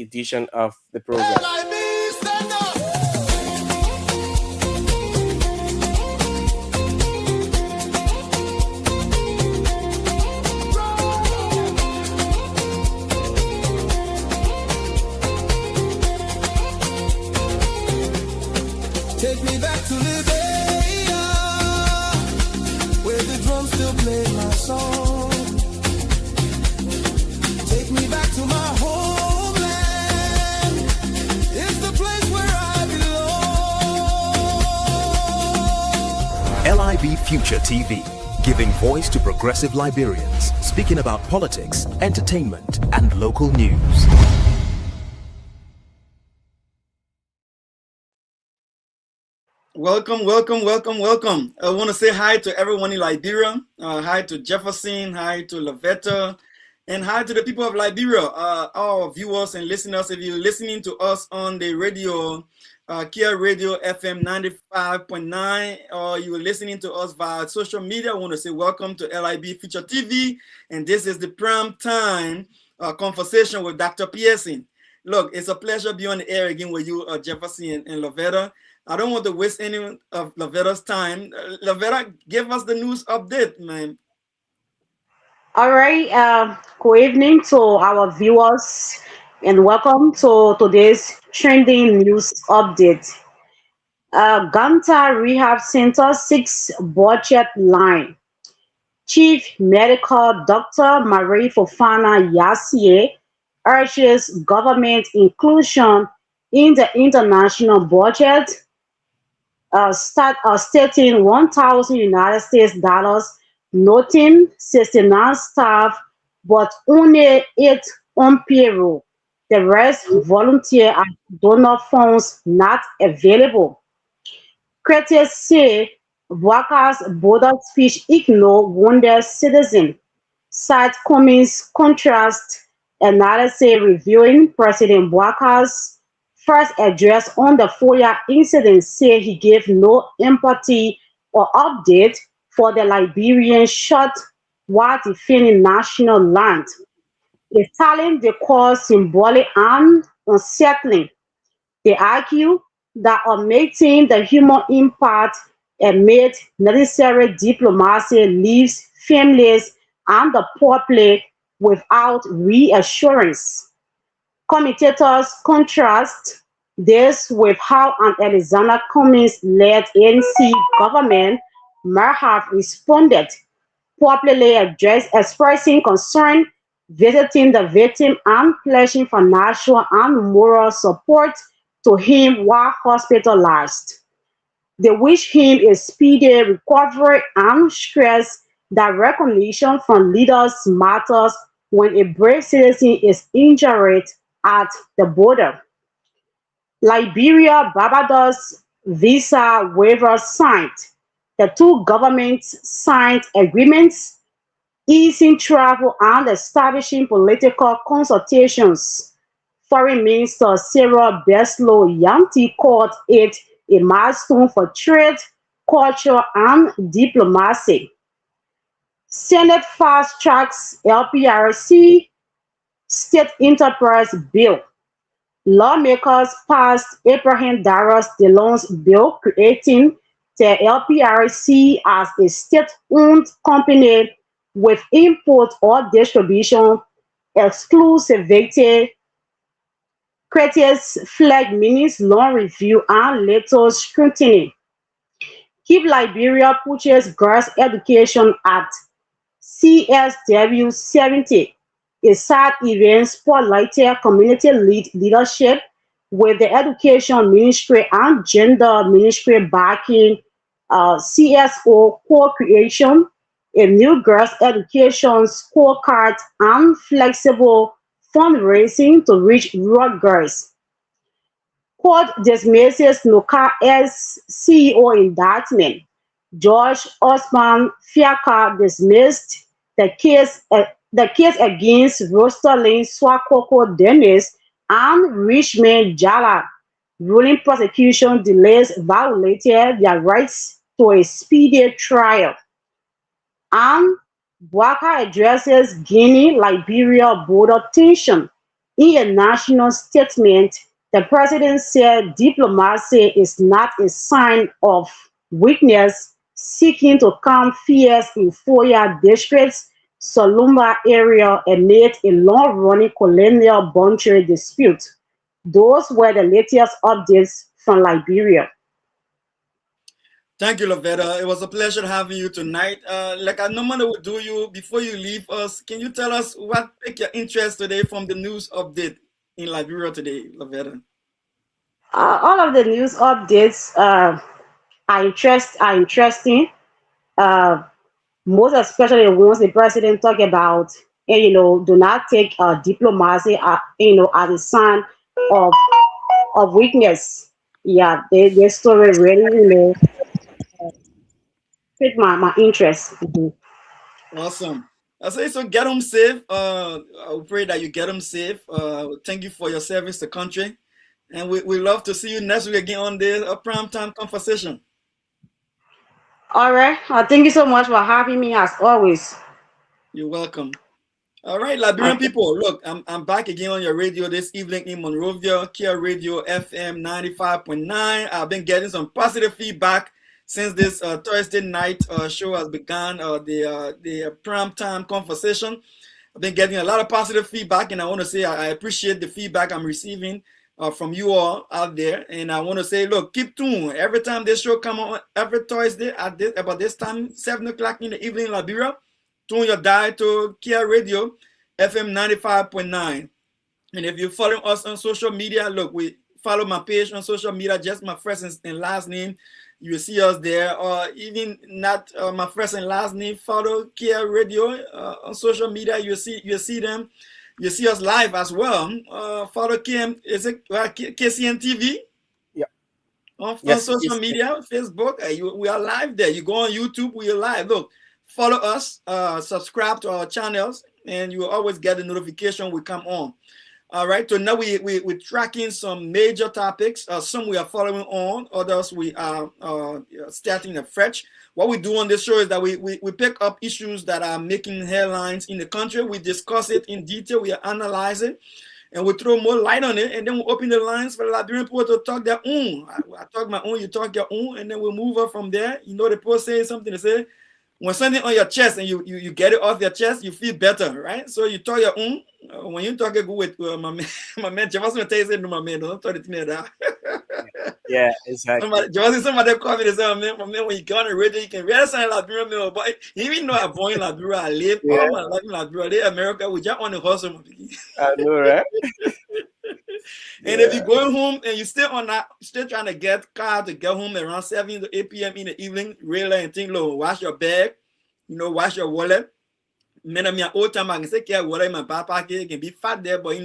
edition of the program. Take me back to Liberia, where the drums still play my song. Take me back to my homeland. It's the place where I belong. LIB Future TV, giving voice to progressive Liberians, speaking about politics, entertainment, and local news. Welcome, welcome, welcome, welcome. I want to say hi to everyone in Liberia. Hi to Jefferson, hi to Lavetta, and hi to the people of Liberia, our viewers and listeners. If you're listening to us on the radio, Kia Radio FM 95.9, or you're listening to us via social media, I want to say welcome to LIB Future TV. And this is the prime time conversation with Dr. Pearson. Look, it's a pleasure being on the air again with you, Jefferson and Lavetta. I don't want to waste any of Lavetta's time. Lavetta, give us the news update, man. All right. Good evening to our viewers and welcome to today's trending news update. Ganta Rehab Center 6 budget line. Chief Medical Dr. Marie Fofana Yasie urges government inclusion in the international budget, stating 1,000 United States dollars, noting 69 staff, but only 8 on payroll. The rest volunteer and donor funds not available. Critics say workers' border speech ignore wounded citizen. Cite Cummings contrast analysis reviewing President Walker's first address on the FOIA incident, say he gave no empathy or update for the Liberian shot while defending national land. They telling the cause symbolic and unsettling. They argue that omitting the human impact amid necessary diplomacy leaves families and the public without reassurance. Commentators contrast this with how an Alexander Cummings-led ANC government might have responded, publicly expressing concern, visiting the victim, and pledging financial and moral support to him while hospitalized. They wish him a speedy recovery and stress that recognition from leaders matters when a brave citizen is injured at the border. Liberia, Barbados visa waiver signed. The two governments signed agreements easing travel and establishing political consultations. Foreign Minister Sarah Beslow Yanti called it a milestone for trade, culture, and diplomacy. Senate fast tracks LPRC state enterprise bill. Lawmakers passed Abraham Darrow's DeLone's bill creating the LPRC as a state-owned company with import or distribution exclusivity. Critics flag means long review and little scrutiny. Keep Liberia purchase girls' education at CSW 70. A sad event spotlighted community leadership with the Education Ministry and Gender Ministry backing CSO co-creation, a new girls' education scorecard, and flexible fundraising to reach rural girls. Court dismisses Noka's CEO indictment. Judge Osman Fiaka dismissed the case against Rosterlin Swakoko Dennis and Richmond Jala, ruling prosecution delays violated their rights to a speedy trial. And Bwaka addresses Guinea-Liberia border tension. In a national statement, the president said diplomacy is not a sign of weakness, seeking to calm fears in Foya district's Solumba area amid a long-running colonial boundary dispute. Those were the latest updates from Liberia. Thank you, Lavetta. It was a pleasure having you tonight. Like I normally would do you, before you leave us, can you tell us what piqued your interest today from the news update in Liberia today, Lavetta? All of the news updates are interesting. Uh, Most especially the ones the president talk about, and do not take diplomacy, as a sign of weakness. Yeah, their story really, piqued my interest. Mhm. Awesome. I say so. Get them safe. I pray that you get them safe. Thank you for your service to country, and we love to see you next week again on the prime time conversation. All right. Thank you so much for having me as always. You're welcome. All right, Liberian Okay. people, look, I'm back again on your radio this evening in Monrovia, Kia Radio FM 95.9. I've been getting some positive feedback since this Thursday night show has begun, the prime time conversation. I've been getting a lot of positive feedback, and I want to say I appreciate the feedback I'm receiving from you all out there. And I want to say, look, keep tuned. Every time this show come on, every Thursday at about this time, 7 o'clock in the evening in Liberia, tune your dial to Kia Radio FM 95.9. And if you're following us on social media, look, we follow my page on social media, just my first and last name. You will see us there, or even not my first and last name. Follow Kia Radio on social media. You see them. You see us live as well. Follow KM, is it KCN TV Yeah. on Yes. social media, Facebook. We are live there. You go on YouTube, we are live. Look, follow us, subscribe to our channels, and you will always get the notification we come on. All right, so now we're tracking some major topics. Some we are following on, others we are starting afresh. What we do on this show is that we pick up issues that are making headlines in the country. We discuss it in detail, we analyze it, and we throw more light on it, and then we open the lines for the Liberian people to talk their own. I talk my own, you talk your own, and then we move up from there. You know, the post saying something to say. When something on your chest and you get it off your chest, you feel better, right? So you talk your own. When you talk good with my man, my man, Jefferson tell you say no, my man, don't talk to me that. Yeah, exactly. Somebody call me and say, my man, when you go on the radio, you can really sound like Liberia, but even though I'm born in Liberia, I live Yeah, all my life in Liberia. They America, we just on the hustle, my pikin. I know, right? And if Yeah. you're going home and you still on that, still trying to get car to get home around 7 to 8 p.m. in the evening, really and think low, wash your bag, wash your wallet. Man, I mean, old time I can say, yeah, water in my back pocket, it can be fat there, but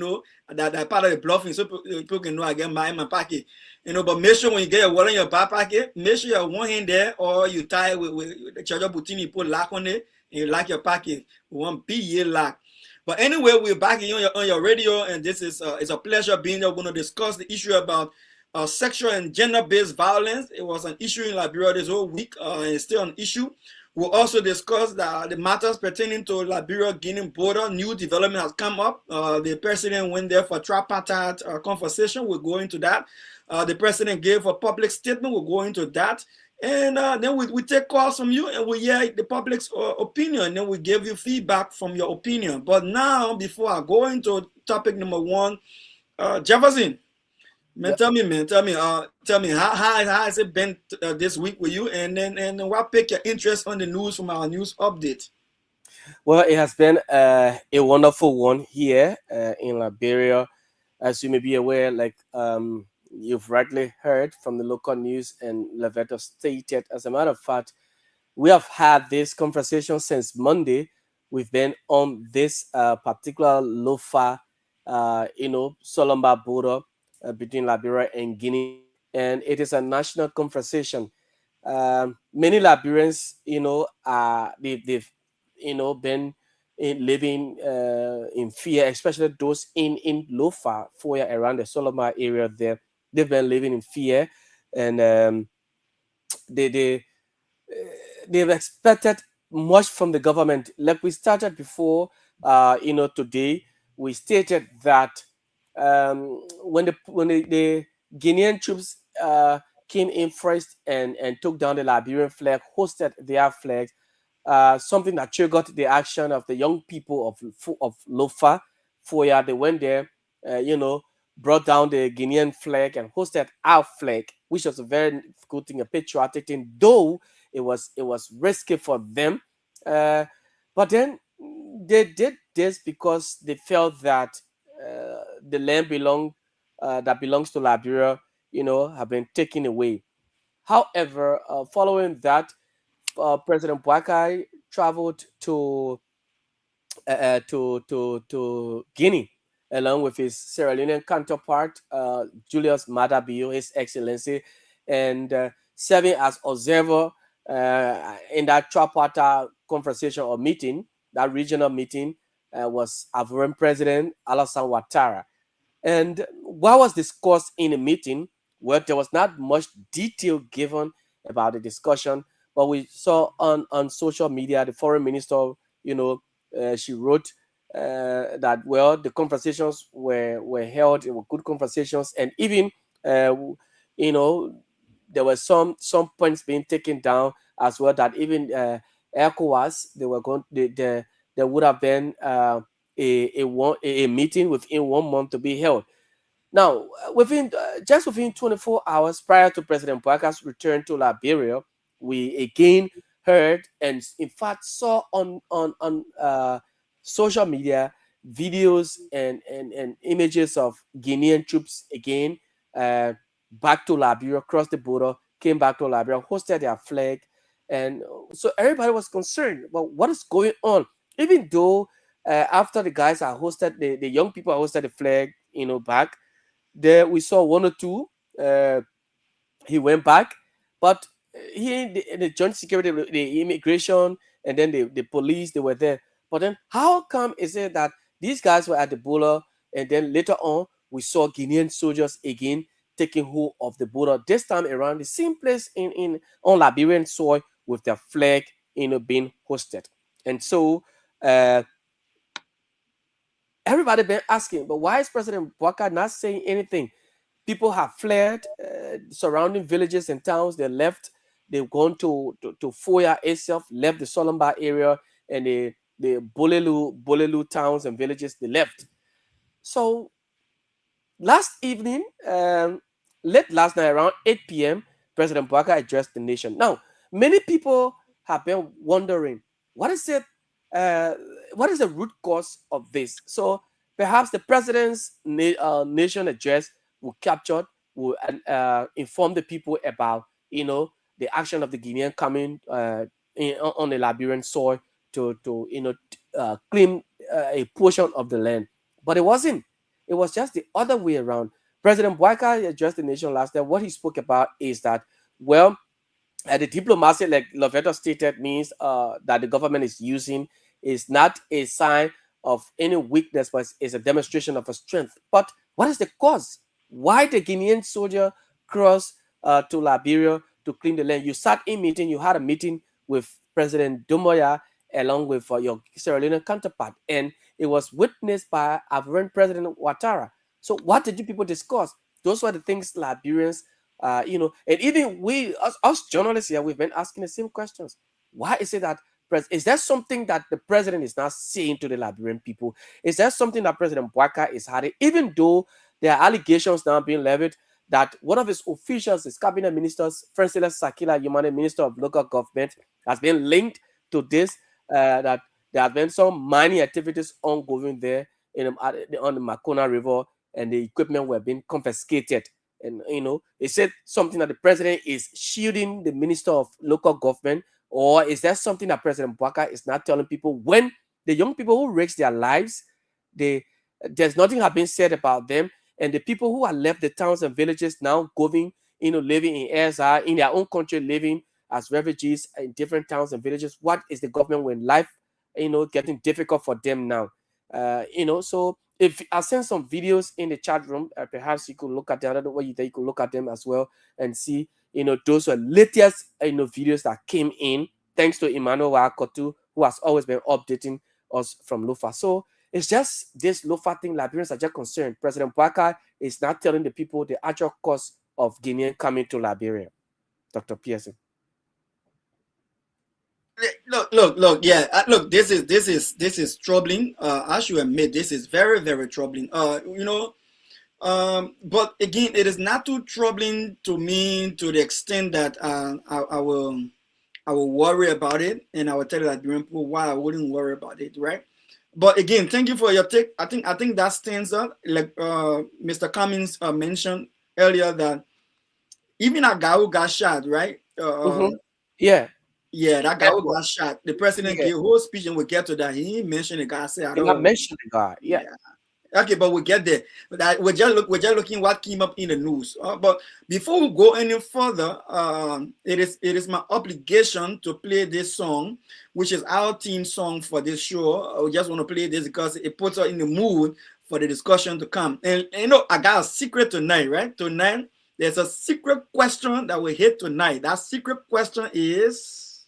that part of the bluffing, so people can know I get my in my pocket. But make sure when you get your wallet in your back pocket, make sure you have one hand there, or you tie it with the charger button, you put lock on it, and you lock your pocket. One big year lock. But anyway, we're back on your radio, and this is it's a pleasure being there. We're going to discuss the issue about sexual and gender-based violence. It was an issue in Liberia this whole week, and it's still an issue. We'll also discuss the matters pertaining to Liberia-Guinea border. New development has come up. The president went there for tripartite conversation. We'll go into that. The president gave a public statement. We'll go into that. And then we take calls from you and we hear the public's opinion. And then we give you feedback from your opinion. But now, before I go into topic number one, Jefferson, man, tell me, how has it been this week with you? And what piqued your interest on the news from our news update? Well, it has been a wonderful one here in Liberia. As you may be aware, like you've rightly heard from the local news, and Lavetta stated, as a matter of fact, we have had this conversation since Monday. We've been on this particular Lofa, Solomba border between Liberia and Guinea, and it is a national conversation. Many Liberians, they've been living in fear, especially those in Lofa, Foya, around the Solomba area. There, they've been living in fear, and they they've expected much from the government. Like we started before, today we stated that When the Guinean troops came in first and took down the Liberian flag, hosted their flags, something that triggered the action of the young people of Lofa, Foya. They went there, brought down the Guinean flag and hosted our flag, which was a very good thing, a patriotic thing, though it was risky for them. Uh, but then they did this because they felt that the land that belongs to Liberia, have been taken away. However, following that, President Boakai traveled to Guinea, along with his Sierra Leonean counterpart, Julius Maada Bio, His Excellency, and serving as observer in that tripartite conversation or meeting, that regional meeting, was Ivorian President Alassane Ouattara. And what was discussed in the meeting? Well, there was not much detail given about the discussion, but we saw on social media the foreign minister, she wrote that, well, the conversations were held. They were good conversations, and even uh, you know there were some points being taken down as well, that even ECOWAS, they were going there would have been a meeting within 1 month to be held. Now, within 24 hours prior to President Boaka's return to Liberia, we again heard and in fact saw on social media videos and images of Guinean troops again, uh, back to Liberia, crossed the border, came back to Liberia, hosted their flag, and so everybody was concerned about what is going on. Even though after the guys are hosted, the young people are hosted the flag, back there, we saw one or two. Uh, he went back, but he the joint security, the immigration, and then the police, they were there. But then, how come is it that these guys were at the border, and then later on we saw Guinean soldiers again taking hold of the border? This time around, the same place in on Liberian soil with their flag, being hosted, and so. Everybody been asking, but why is President Bouakai not saying anything? People have fled surrounding villages and towns. They left. They've gone to Foya itself, left the Solomba area, and the Bolelu towns and villages. They left. So last evening, late last night around 8 p.m., President Bouakai addressed the nation. Now, many people have been wondering what is it, uh, what is the root cause of this? So perhaps the president's nation address will capture, will inform the people about, the action of the Guinean coming on the Liberian soil to claim a portion of the land. But it wasn't. It was just the other way around. President Boakai addressed the nation last year. What he spoke about is that, well, the diplomacy, like Loveto stated, means that the government is using is not a sign of any weakness, but is a demonstration of a strength. But what is the cause? Why the Guinean soldier crossed to Liberia to claim the land? You sat in meeting, you had a meeting with President Dumoya along with your Sierra Leonean counterpart, and it was witnessed by Ivorian President Ouattara. So what did you people discuss? Those were the things Liberians, and even us journalists here, we've been asking the same questions. Why is it that is there something that the president is not saying to the Liberian people? Is there something that President Bouakai is hiding? Even though there are allegations now being levied that one of his officials, his cabinet ministers, Francis Sakila Yumane, Minister of Local Government, has been linked to this, that there have been some mining activities ongoing there on the Makona River, and the equipment were being confiscated. And they said something that the president is shielding the minister of local government, or is there something that President Bouakai is not telling people when the young people who risk their lives, they there's nothing have been said about them, and the people who have left the towns and villages now going, living in ASR in their own country, living as refugees in different towns and villages. What is the government when life, getting difficult for them now? So if I send some videos in the chat room, perhaps you could look at them. I don't know what you think. You could look at them as well and see, those were latest, videos that came in. Thanks to Emmanuel Wakotu, who has always been updating us from Lufa. So It's just this low-fat thing Liberians are just concerned. President Bouakai is not telling the people the actual cost of Guinean coming to Liberia. Dr. Pearson. Look. Yeah, look. This is troubling. I should admit, this is very, very troubling. But again, it is not too troubling to me to the extent that I will worry about it, and I will tell the Liberian people why I wouldn't worry about it, right? But again, thank you for your take. I think that stands up. Like Mr. Cummings mentioned earlier, that even a guy who got shot, right? Yeah. Yeah, that guy who got shot. The president gave a whole speech, and we'll get to that. He mentioned the guy. Said, I don't mention the guy. Yeah. Okay, but we'll get there. But we're just looking what came up in the news. But before we go any further, it is my obligation to play this song, which is our theme song for this show. I just want to play this because it puts us in the mood for the discussion to come. And I got a secret tonight, right? Tonight, there's a secret question that we hit tonight. That secret question is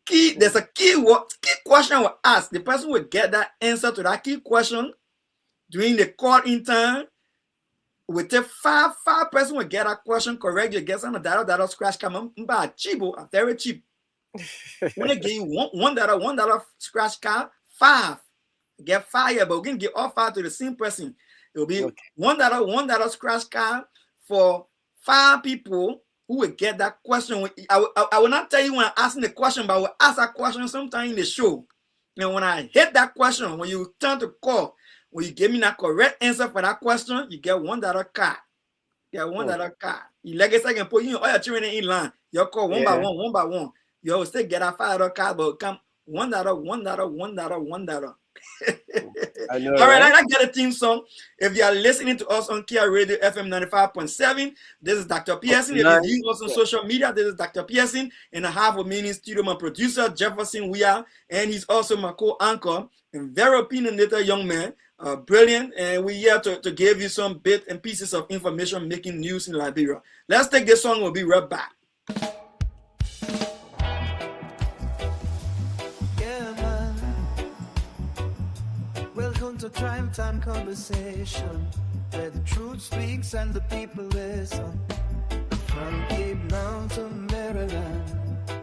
key. There's a key question we ask. The person will get that answer to that key question during the call in time. We take five person will get that question correct. You get some of that scratch card. Cheap, very cheap. When they give you $1 scratch card, 5. Get 5, but we can give all 5 to the same person. It will be $1 scratch card for 5 people who will get that question. I will not tell you when I'm asking the question, but I will ask that question sometime in the show. And when I hit that question, when you turn to call, when you give me that correct answer for that question, you get $1 card. You get $1 card. You like I can put you all your children in line. You call one by one. You will still get a $5 card, but come $1. I know, all right, I got a theme song. If you are listening to us on Kia Radio FM 95.7, this is Dr. Pearson. If you view us on social media, this is Dr. Pearson. And I have with me in the studio my producer, Jefferson Weah, and he's also my co-anchor, and very opinionated young man, brilliant. And we're here to give you some bits and pieces of information making news in Liberia. Let's take this song. We'll be right back. To Crime Time Conversation, where the truth speaks and the people listen. From Cape Town to Maryland,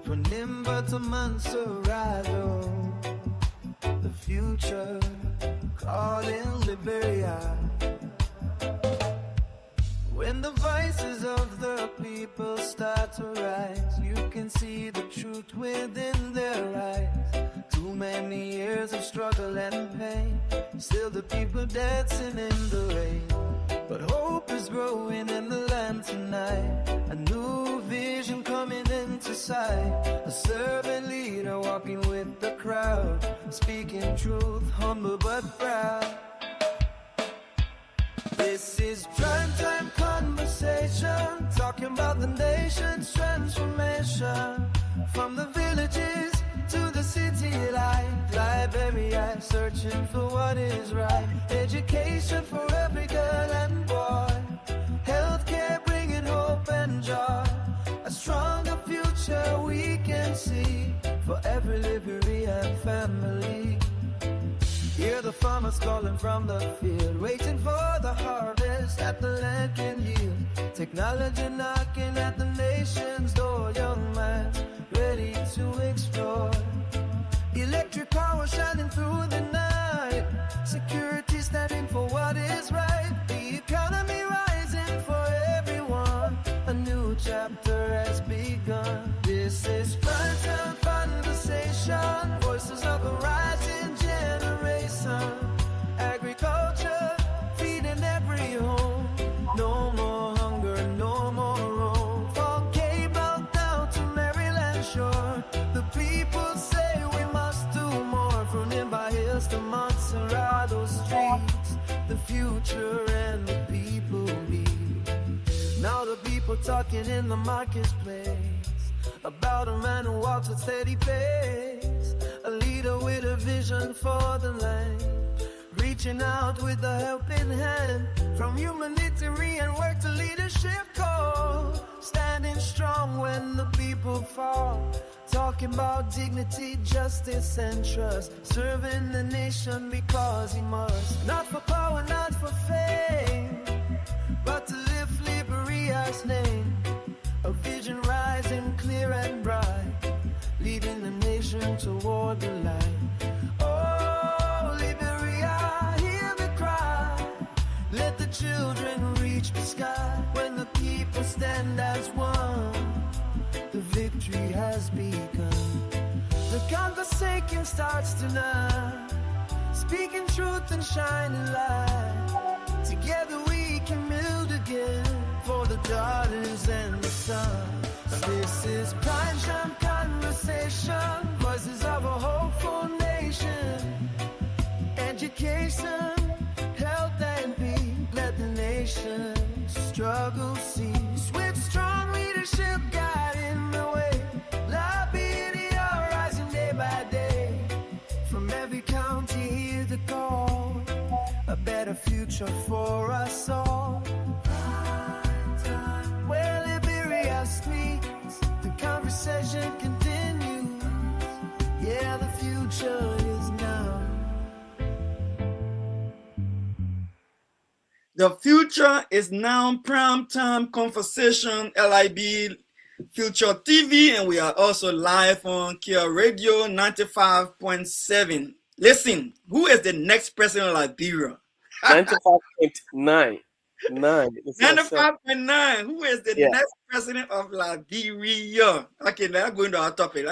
from Nimba to Montserrat, the future calling Liberia. When the voices of the people start to rise, you can see the truth within their eyes. Too many years of struggle and pain, still the people dancing in the rain. But hope is growing in the land tonight, a new vision coming into sight. A servant leader walking with the crowd, speaking truth, humble but proud. This is Crime Time Conversation, talking about the nation's transformation. From the villages to the city light, Liberia searching for what is right. Education for every girl and boy, healthcare bringing hope and joy. A stronger future we can see for every Liberian family. Hear the farmers calling from the field, waiting for the harvest that the land can yield. Technology knocking at the nation's door, young minds ready to explore. Electric power shining through the night, security standing for what is right. The economy rising for everyone, a new chapter has begun. This is Crime Time Conversation, voices of a rising generation. Agriculture feeding every home, no more hunger, no more roam. From Cable down to Maryland shore, the people say we must do more. From Nimba Hills to Montserrat streets, the future and the people lead. Now the people talking in the marketplace about a man who walks with steady pace, a leader with a vision for the land, reaching out with a helping hand. From humanitarian work to leadership call, standing strong when the people fall, talking about dignity, justice, and trust. Serving the nation because he must. Not for power, not for fame, but to lift Liberia's name. A vision rising clear and bright, leading the nation toward the light. Oh, Liberia, hear the cry. Let the children reach the sky. When the people stand as one, the victory has begun. The conversation starts tonight, speaking truth and shining light. Together we can build again for the daughters and the sons. This is Prime Time Conversation, voices of a hopeful nation. Education, health and peace, let the nation struggle cease. With strong leadership guiding the way, Liberia rising day by day. From every county hear the call, a better future for us all. Where Liberia speaks, the conversation continues. Yeah, the future is now. The future is now. Prime time conversation, LIB Future TV, and we are also live on Kia Radio 95.7. Listen, who is the next president of Liberia? 95.9. 9. It's not 95.9. Who is the Yeah. next president of Liberia? Okay, now going to our topic.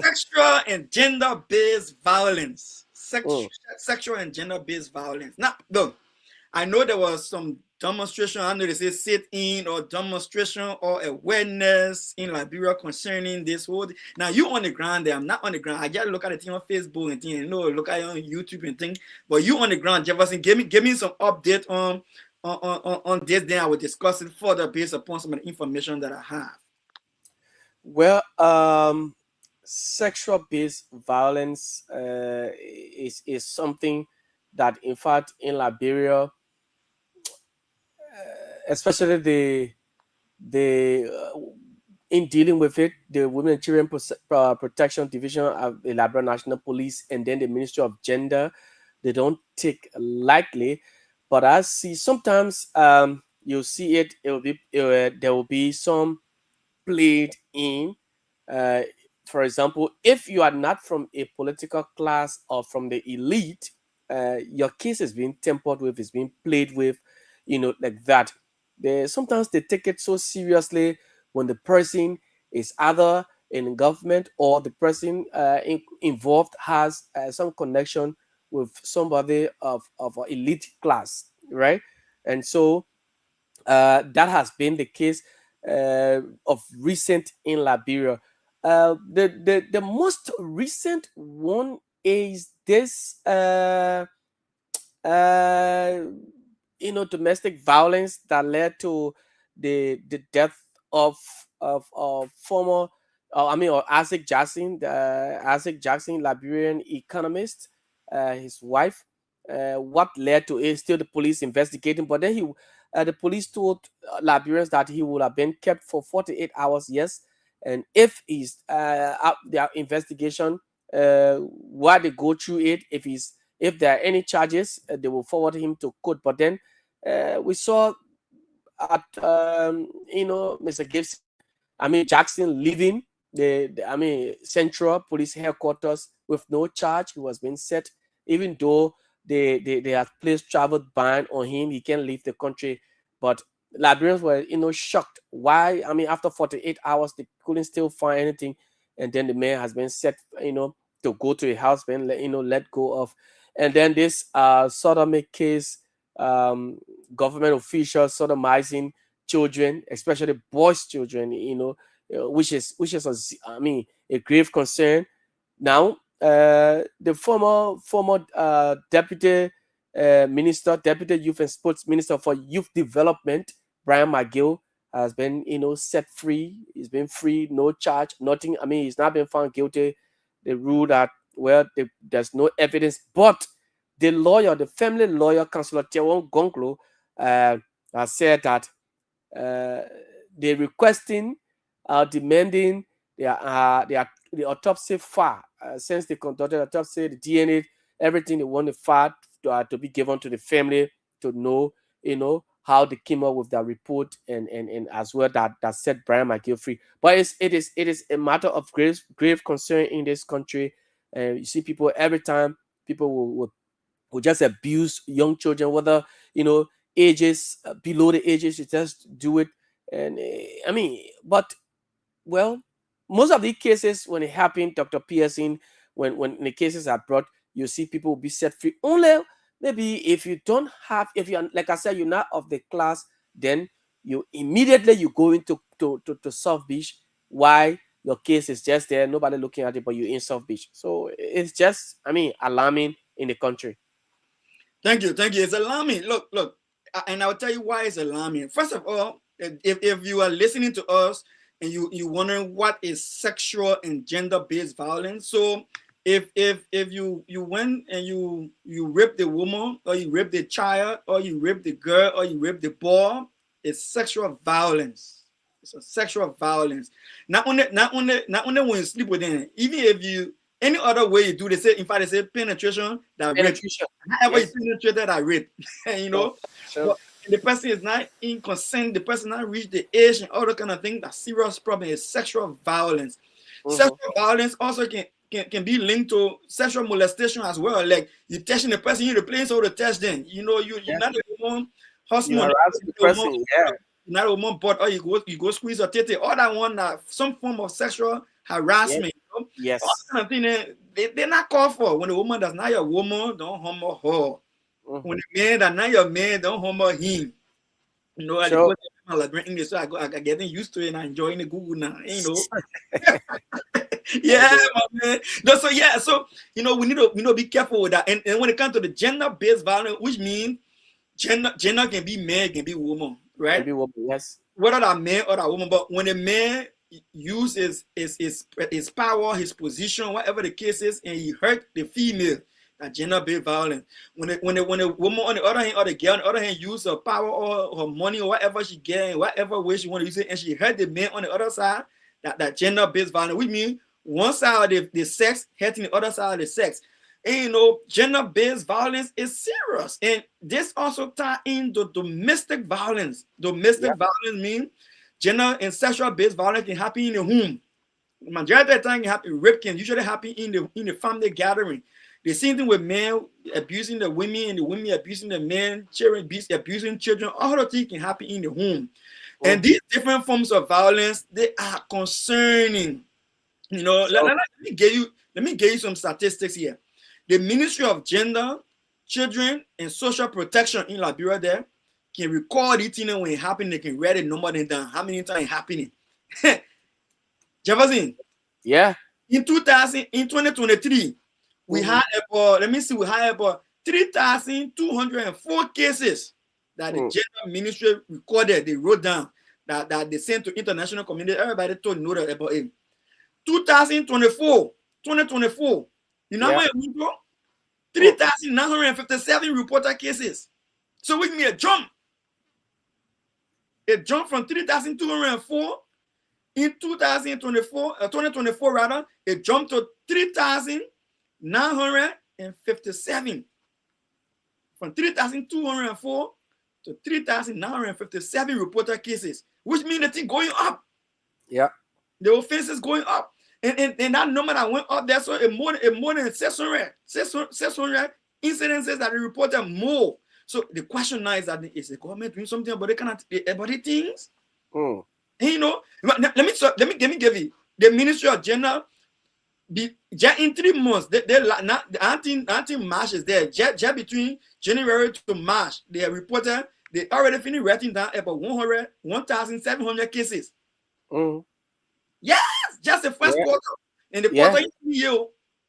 Sexual and gender-based violence. Sexual and gender-based violence. Now, look, I know there was some demonstration. I know they say sit-in or demonstration or awareness in Liberia concerning this whole. Now you on the ground there. I'm not on the ground. I just look at the thing on Facebook and thing. Look at it on YouTube and thing. But you on the ground, Jefferson. Give me some update on this. Then I will discuss it further based upon some of the information that I have. Well, sexual-based violence is something that, in fact, in Liberia, especially in dealing with it, the Women and Children Protection Division of the Liberia National Police and then the Ministry of Gender, they don't take lightly. But I see sometimes you'll see it. There will be some played in. For example, if you are not from a political class or from the elite, your case is being tempered with, is being played with, like that. Sometimes they take it so seriously when the person is either in government or the person involved has some connection with somebody of an elite class, right? And so that has been the case of recent in Liberia. The most recent one is this uh, domestic violence that led to the death of former or Isaac Jackson, Liberian economist, his wife. What led to it? Still the police investigating, but then the police told Liberians that he would have been kept for 48 hours. Yes, and if he's out their investigation, while they go through it, if there are any charges, they will forward him to court. But then we saw at Mr. Jackson leaving the Central Police Headquarters with no charge. He was being set, even though they had placed travel ban on him. He can't leave the country. But Liberians were shocked. Why? After 48 hours, they couldn't still find anything, and then the man has been set to go to a house, been let go of. And then this sodomy case, government officials sodomizing children, especially boys' children, which is a grave concern. Now, the former deputy deputy youth and sports minister for youth development, Brian McGill, has been set free. He's been free, no charge, nothing. He's not been found guilty. They ruled that there's no evidence, but the family lawyer, Councillor Tewon Gonglo, has said that they're requesting, demanding the autopsy file, since they conducted autopsy, the DNA, everything, they want the file to be given to the family to know, how they came up with that report, and as well that set Brian McGill free. But it is a matter of grave concern in this country. And you see people every time, people will just abuse young children, whether ages below the ages, you just do it. And I mean, but well, most of the cases when it happened, Dr. Pearson, when the cases are brought, you see people will be set free. Only maybe if you don't have, if you're, like I said, you're not of the class, then you immediately you go into to South Beach. Why? Your case is just there, nobody looking at it, but you're in South Beach. So it's just, I mean, alarming in the country. Thank you, thank you. It's alarming. Look, and I'll tell you why it's alarming. First of all, if you are listening to us and you wondering what is sexual and gender-based violence, so if you went and you rape the woman, or you rape the child, or you rape the girl, or you rape the boy, it's sexual violence. It's a sexual violence. Not only when you sleep with them, even if you any other way you do, they say, in fact, they say penetration that rape. Penetration. However Yes. you penetrate that rape, Sure. Sure. But the person is not in consent, the person not reached the age and all that kind of thing. That serious problem is sexual violence. Sexual violence also can be linked to sexual molestation as well. Like you touching the person, you're playing so to touch them. You're not a woman, You husband, harass the person, yeah. you're not a woman, but or you go squeeze her titty. All that one, some form of sexual harassment. Yes. All kind of thing, they're not called for. When a woman that's not your woman, don't humble her. When a man that's not your man, don't humble him. I Sure. like English, so I getting used to it and I'm enjoying the Google now. Yeah, my man. No, so yeah, so we need to be careful with that. And when it comes to the gender-based violence, which means gender can be man, can be woman, right? Maybe woman, yes. Whether that man or that woman, but when a man uses his power, his position, whatever the case is, and he hurt the female, that gender-based violence. When a woman on the other hand, or the girl on the other hand, use her power or her money or whatever she get, whatever way she want to use it, and she hurt the man on the other side, that gender-based violence, which means one side of the sex hurting the other side of the sex. And gender-based violence is serious. And this also ties into domestic violence. Domestic violence means gender and sexual-based violence can happen in the home. Majority of the time, rape can usually happen in the family gathering. The same thing with men abusing the women and the women abusing the men, children abusing children. All of things can happen in the home. And these different forms of violence, they are concerning. Let me give you some statistics here. The Ministry of Gender, Children, and Social Protection in Liberia there can record it when it happened. They can write a number down, how many times it happening. Jefferson. Yeah. In 2023, we had about 3,204 cases that the Gender Ministry recorded. They wrote down that they sent to international community. Everybody told know about it. 2024, you know how many people? 3,957 reported cases. So we made a jump. It jumped from 3,204 in 2024 rather. It jumped to 3,957. From 3,204 to 3,957 reported cases, which means the thing going up. Yeah. The offense is going up. And that number that went up there, so more than 600 incidences that they reported more. So the question now is that is the government doing something about the things? And, let me give you the Ministry of Gender. In 3 months, the March is there. Just between January to March, they have reported they already finished writing down about 1,700 cases. Yes, just the first quarter. And the quarter is year.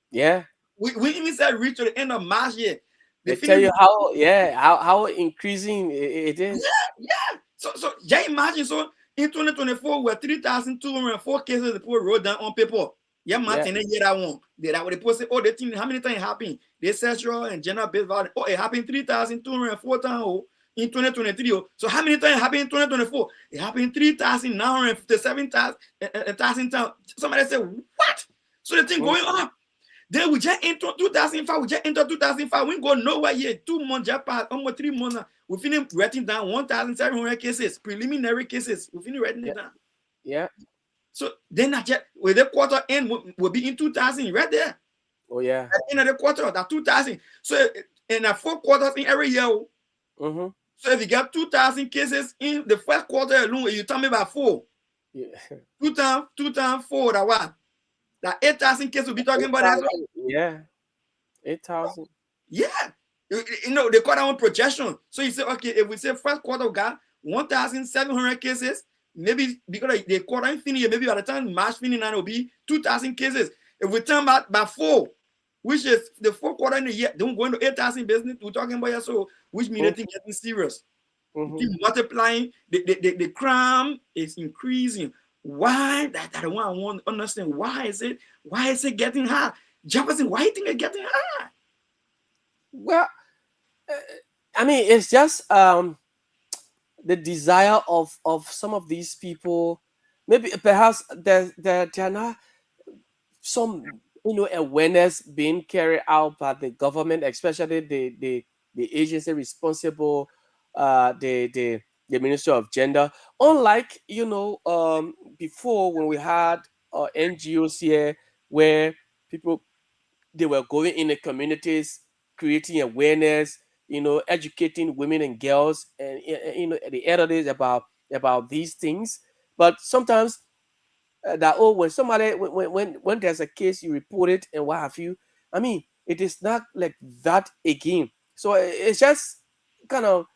Yeah. We even said reach to the end of March here. They tell you how increasing it is. Yeah. So just imagine, so in 2024, we had 3,204 cases the people wrote down on paper. Yeah, Martin, they hear that one. They posted, the thing, how many times it happened? They sexual and gender-based violence. Oh, it happened 3,204 times. Oh, in 2023. So how many times happened in 2024? It happened 3,957,000 times. Somebody said, what? So the thing going up. Then we just enter 2005. We just enter 2005. We go nowhere yet. 2 months just passed. Almost 3 months now. We finish writing down 1,700 cases, preliminary cases. We finish writing it down. Yeah. So then I just with the quarter end will be in 2000 right there. Oh yeah. At the end of the quarter, that 2000. So in the 4 quarters in every year. Mm-hmm. So if you got 2,000 cases in the first quarter alone, you tell me about 4. Yeah. 2 times 4, that what? That 8,000 cases we'll be talking about as well. Yeah. 8,000. Yeah. You know, they call that one projection. So you say, okay, if we say first quarter we got 1,700 cases, maybe because the quarter ain't finished, maybe by the time March 29 will be 2,000 cases. If we turn back by 4, which is the 4th quarter in the year, don't go into 8,000 business we're talking about here, so which means the thing getting serious. Keep multiplying, the crime is increasing. Why? That's the one I want to understand. Why is it getting high? Jefferson, why do you think it's getting high? Well, I mean, it's just the desire of some of these people. Maybe perhaps there are not some awareness being carried out by the government, especially the agency responsible, the Ministry of Gender. Unlike before, when we had NGOs here where people, they were going in the communities, creating awareness, educating women and girls, and the elders about these things. But sometimes that, oh, when somebody, when there's a case, you report it and what have you. I mean, it is not like that again. So it's just kind of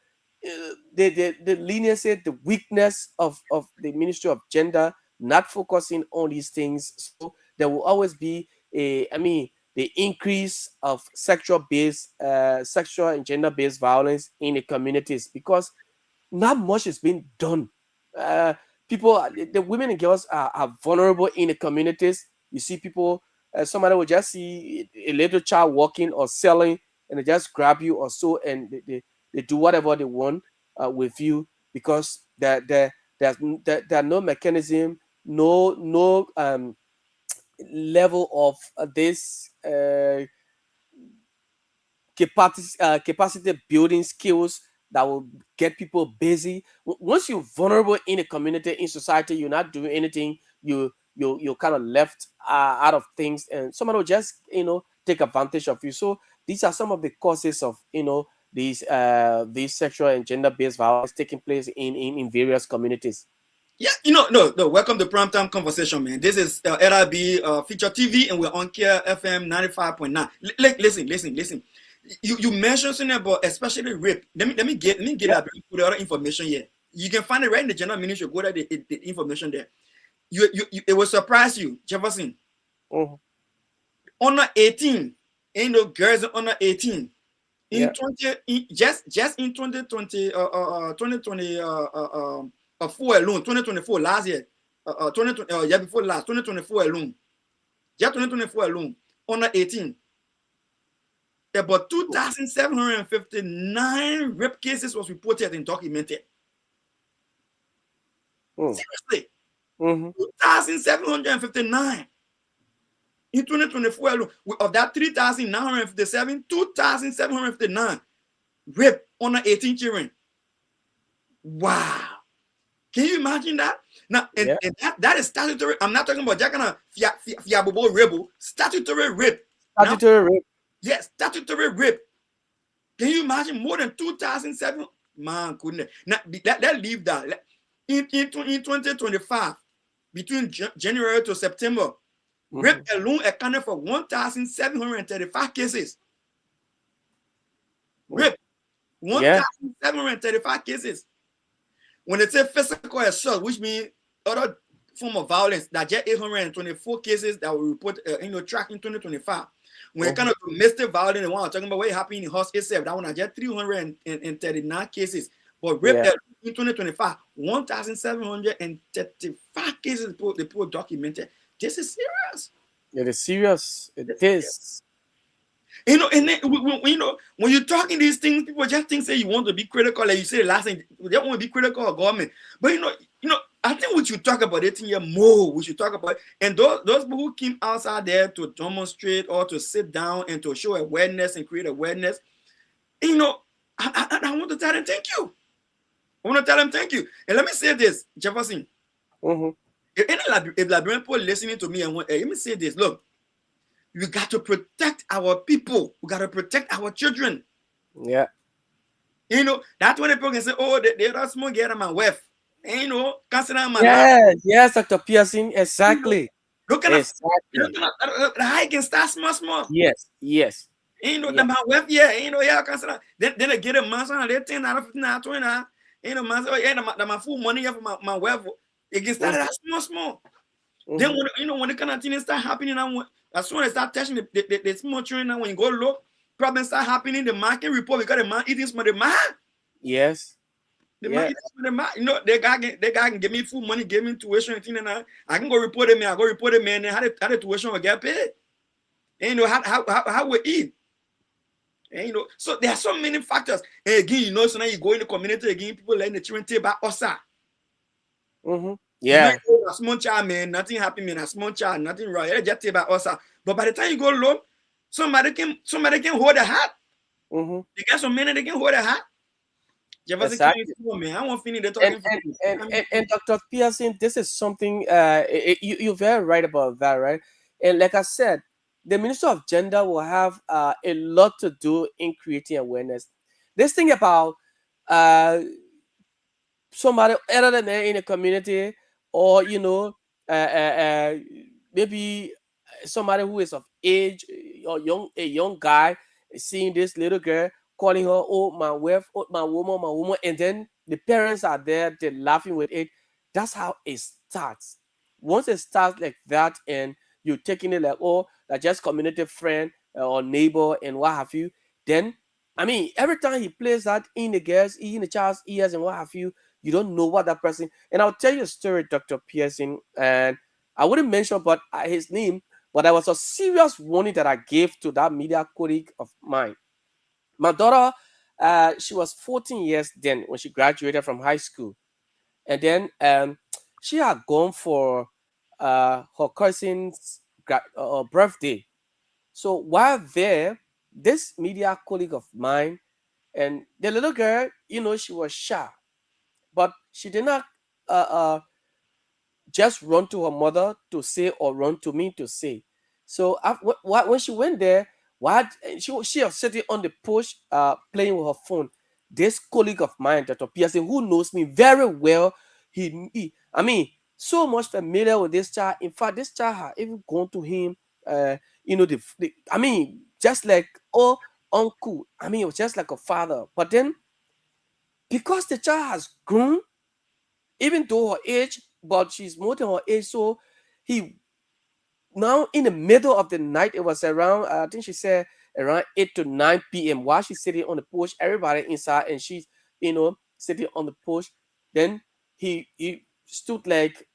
the leniency, the weakness of the Ministry of Gender not focusing on these things. So there will always be the increase of sexual and gender based violence in the communities, because not much is being done. Uh, People, the women and girls are vulnerable in the communities. You see people, somebody will just see a little child walking or selling, and they just grab you or so, and they do whatever they want with you, because there are no mechanism, no level of this capacity building skills that will get people busy. Once you're vulnerable in a community, in society, you're not doing anything. You're kind of left out of things, and someone will just take advantage of you. So these are some of the causes of these sexual and gender based violence taking place in various communities. Yeah, no. Welcome to Primetime Conversation, man. This is LRB Feature TV, and we're on Care FM 95.9. Listen. You mentioned something about especially rape. Let me get the other information here. You can find it right in the General Ministry. Go there, the information there. You it will surprise you, Jefferson. Under 18, ain't no girls under 18. In 20, just in 2020, 2024 alone, 2024 last year, 2020 year before last, 2024 alone, just 2024 alone, under 18. About 2,759 rape cases was reported and documented. Seriously. 2,759. In 2024 alone, of that 3,957, 2,759 rape under 18 children. Wow. Can you imagine that? Now, and that is statutory. I'm not talking about that kind of fiabobo rebel. Statutory rape. Statutory rape. Yes, statutory rape. Can you imagine more than 2,007? Man, goodness. Now, let's leave that. In 2025, between January to September, rape alone accounted for 1,735 cases. Rape, 1,735 cases. When they say physical assault, which means other form of violence, that just 824 cases that were reported track in 2025. When it comes to domestic violence, the one I'm talking about what happened in the house itself, that one I just 339 cases. But rape in 2025, 1,735 cases the people documented. This is serious. It is serious. It is. And then, when you're talking these things, people just think say you want to be critical, like you say the last thing, they don't want to be critical of government. But I think we should talk about it in here more. We should talk about it. And those people who came outside there to demonstrate or to sit down and to show awareness and create awareness, I want to tell them thank you. I want to tell them thank you. And let me say this, Jefferson. Mm-hmm. If Liberian people listening to me and want, let me say this. Look, we got to protect our people. We got to protect our children. Yeah. That's when people can say, oh, they don't small get my wife. And consider my Yes, yes, Dr. Pearson, exactly. look at Exactly. the high can start small. Yes, yes, The yes. my wife, yeah, yeah, consider. Then they get a month on they 10 out of 15 out of 20 out. Man, oh, yeah, my full money here for my wife. It can start Mm-hmm. at small. Then Mm-hmm. when the kind of thing start happening, as soon as start touching the small children, now when you go look, problems start happening. The market report because the man eating some of the man. Yes, The man yeah. eating some of the man. They guy can give me full money, give me tuition and thing and that. I can go report them. I go report them, man. And how the tuition will get paid. And how we eat. And so there are so many factors. And again, so now you go in the community again, people letting the children take about us. Mm-hmm. You know, Yeah. a small child, man, nothing happen, man. A small child, nothing wrong. You just take about us. But by the time you go low, somebody can hold a hat. Mm-hmm. They got some men they can hold a hat. Jefferson County, Exactly. man. I won't finish the And talking for and, you. and, and, and Dr. Pearson, this is something you're very right about that, right? And like I said, the Minister of Gender will have a lot to do in creating awareness. This thing about uh, somebody other than there in the community, or maybe somebody who is of age, or a young guy seeing this little girl calling her, oh my wife, oh my woman, and then the parents are there, they're laughing with it. That's how it starts. Once it starts like that, and you're taking it like, oh, like just community friend or neighbor and what have you, then I mean, every time he plays that in the child's ears and what have you, you don't know what that person. And I'll tell you a story, Dr. Pearson, and I wouldn't mention but his name, but there was a serious warning that I gave to that media colleague of mine. My daughter, she was 14 years then when she graduated from high school, and then she had gone for her cousin's birthday. So while there, this media colleague of mine and the little girl, she was shy, but she did not uh, uh, just run to her mother to say or run to me to say. So when she went there, she was sitting on the porch playing with her phone. This colleague of mine, Dr. Pearson, who knows me very well, I mean, so much familiar with this child. In fact, this child had even gone to him, I mean, just like, oh, uncle. I mean, it was just like a father. But then, because the child has grown, even though her age, but she's more than her age. So he now in the middle of the night, it was around I think she said around 8 to 9 p.m. while she's sitting on the porch, everybody inside, and she's sitting on the porch. Then he stood like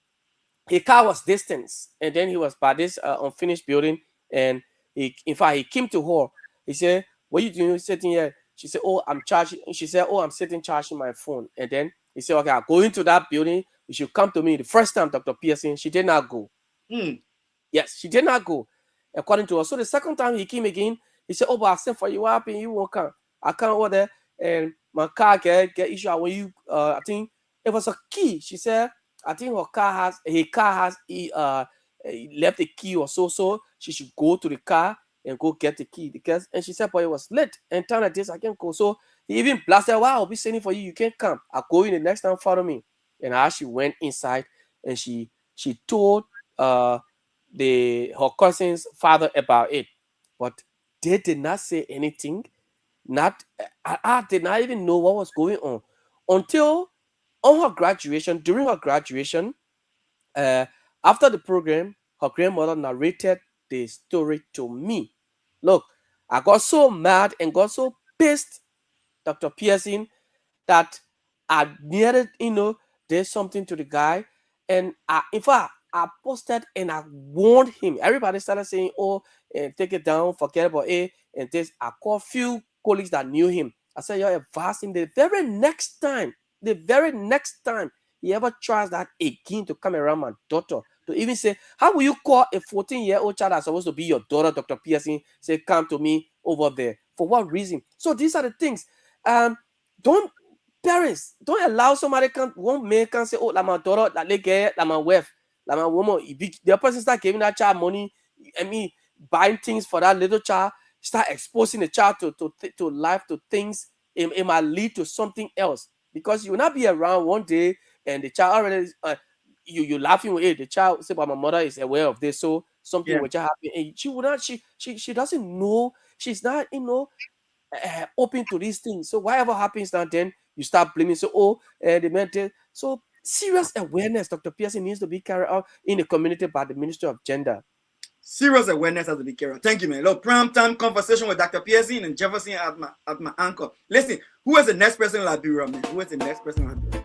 his car was distance, and then he was by this unfinished building, and in fact, he came to her. He said, "What are you doing sitting here?" She said, "Oh, I'm charging." She said, "Oh, I'm sitting charging my phone." And then he said, "Okay, I'll go into that building. You should come to me." The first time, Dr. Pearson, she did not go. Hmm. Yes, she did not go, according to her. So the second time he came again, he said, "Oh, but I sent for you. What happened? You won't come. I can't order, and my car get issue. When you, I think it was a key." She said, "I think her car has he left the key or so. So she should go to the car and go get the key because." And she said, "But it was late and time like this, I can't go." So he even blasted, "Wow, I'll be sending for you. You can't come. I'll go in the next time. Follow me." And as she went inside, and she told uh her cousin's father about it, but they did not say anything. Not I did not even know what was going on until on her graduation. During her graduation, uh, after the program, her grandmother narrated the story to me. Look, I got so mad and got so pissed, Dr. Pearson, that I needed, there's something to the guy. And in fact, I posted and I warned him. Everybody started saying, oh, take it down, forget about it. and this. I called few colleagues that knew him. I said, "You're advising." The very next time he ever tries that again to come around my daughter, to even say, how will you call a 14-year-old child that's supposed to be your daughter, Dr. Pearson, say, come to me over there? For what reason? So these are the things. Don't Parents, don't allow somebody can one man can say, oh, like my daughter, like they get like my wife, like my woman. The person start giving that child money, I mean, buying things for that little child, start exposing the child to life, to things. It might lead to something else, because you will not be around one day and the child already you laughing with it. The child say, but my mother is aware of this, so something Yeah. will just happen. And she would not, she doesn't know, she's not, open to these things. So whatever happens now, then you start blaming. So, oh, the mental. So serious awareness, Dr. Pearson, needs to be carried out in the community by the Ministry of Gender. Serious awareness has to be carried out. Thank you, man. Look, prime time conversation with Dr. Pearson and Jefferson at my anchor. Listen, who is the next person in Liberia, man? Who is the next person in Liberia?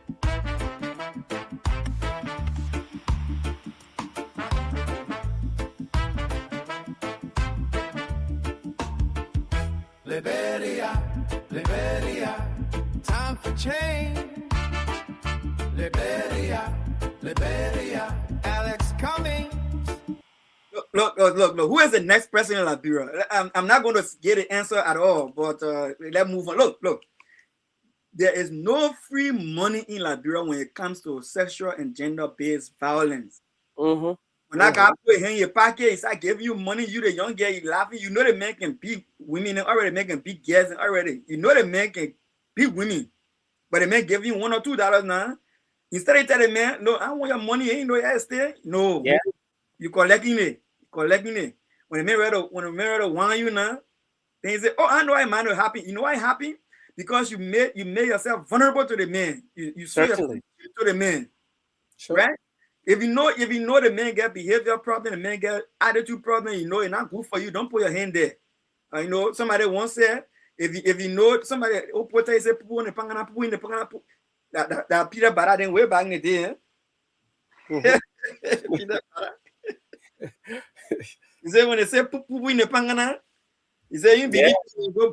Liberia, Liberia, time for change. Liberia, Liberia, Alex Cummings. Look. Who is the next president in Liberia? I'm not going to get an answer at all, but let's move on. Look. There is no free money in Liberia when it comes to sexual and gender-based violence. Mm-hmm. When I got put in your pocket, it's like giving you money, you the young girl, you laughing. You know the man can beat women, already making big girls already. You know the man can beat women, but the man give you $1 or $2 now. Instead of telling the man, no, I want your money, ain't no stay. No, Yeah. you collecting it. When the man ready to want you now, then he say, oh, I know why man is happy. You know why happy? Because you made yourself vulnerable to the man. You show yourself to the man. Sure. Right? If you know the man get behavior problem, the man get attitude problem, you know it's not good for you. Don't put your hand there. You know, somebody once said, if you know somebody put say that Peter Barra then way back in the day. Peter Barra. He said when they say poo in the pangana, he said you believe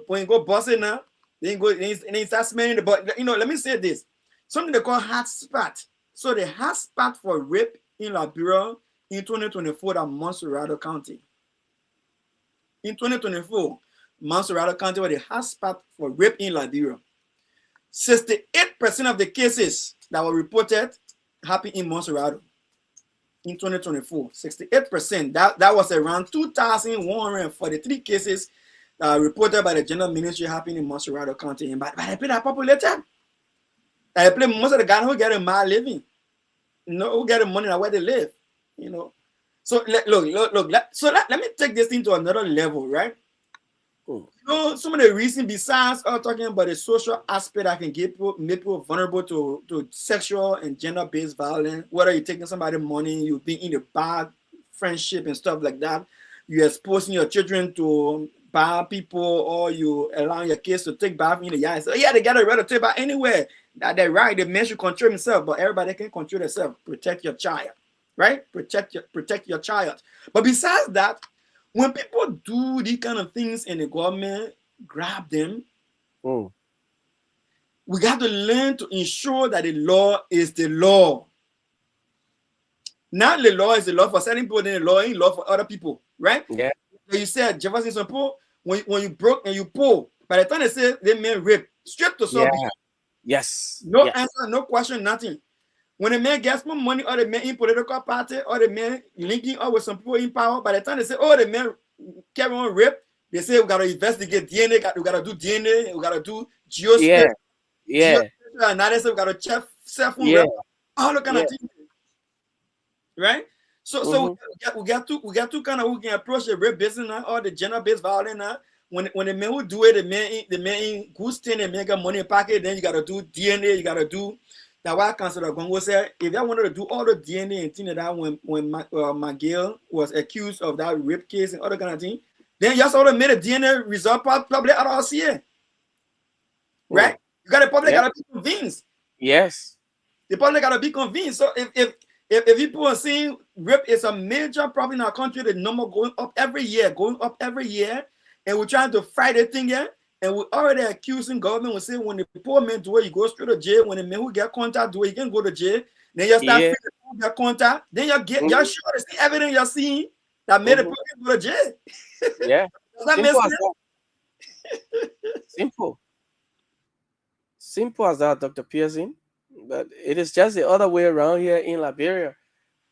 when you go bossing now, then he start smelling the butt. You know, let me say this. Something they call hot spot. So the hot spot for rape in Liberia in 2024 that Montserrat County. In 2024, Montserrat County was the hot spot for rape in Liberia. 68% of the cases that were reported happened in Montserrat. In 2024, 68%. That was around 2,143 cases reported by the General Ministry happening in Montserrat County. And by the people that populated, most of the guys who get a mal living, who get the money where they live, you know. So look. So let me take this thing to another level, right? You know, some of the reasons besides talking about the social aspect that can make people vulnerable to sexual and gender-based violence, whether you're taking somebody's money, you're being in a bad friendship and stuff like that, you're exposing your children to bad people, or you allowing your kids to take bath in the yard. So yeah, they got a right to take bath anywhere. That they're right. The man should control himself, but everybody can control themselves. Protect your child, right? Protect your child. But besides that, when people do these kind of things and the government grab them, we got to learn to ensure that the law is the law. Not the law is the law for certain people, then the law ain't law for other people, right? Yeah. Like you said, Jefferson Simple, when you broke and you pull, by the time they say they may rape, straight to something. Yeah. Yes. No answer, no question, nothing. When a man gets more money, or the man in political party, or the man linking up with some people in power, by the time they say, oh, the man carry on rape, they say we gotta investigate DNA, we gotta do DNA, we gotta do geospatial. Yeah. Analysis, we gotta check cell phone record, all the kind of things. Right? So we got to kind of who can approach the rape business now, or the gender-based violence now. When the man who do it, the man in good stand and make a money pocket, then you gotta do DNA, you gotta do that. Why Councilor Gongo said if y'all wanted to do all the DNA and things like that when Miguel was accused of that rape case and other kind of thing, then y'all sort of made a DNA result probably out of RCA. Right? You got the public gotta be convinced. Yes. The public gotta be convinced. So if people are saying rape is a major problem in our country, the number going up every year, and we're trying to fight the thing here. And we already accusing government. We say when the poor man do it, you go straight to jail. When the man who get contact do it, you can go to jail. Then you start Yeah. feeling your contact. Then you get you're Mm-hmm. sure it's the evidence you're seeing that made the Mm-hmm. person go to jail. Yeah. Does that make Simple sense? as that. Simple. Simple as that, Dr. Pearson. But it is just the other way around here in Liberia.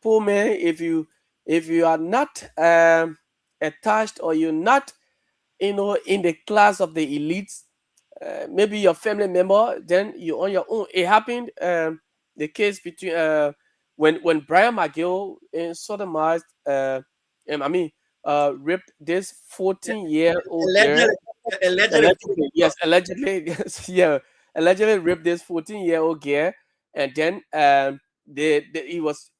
Poor man, if you are not attached, or you're not, in the class of the elites, maybe your family member, then you on your own. It happened, the case between, when Brian McGill in sodomized, I mean, raped this 14-year-old girl. Allegedly, allegedly. Allegedly, yes, allegedly, yes, yeah, allegedly raped this 14-year-old girl, and then he was,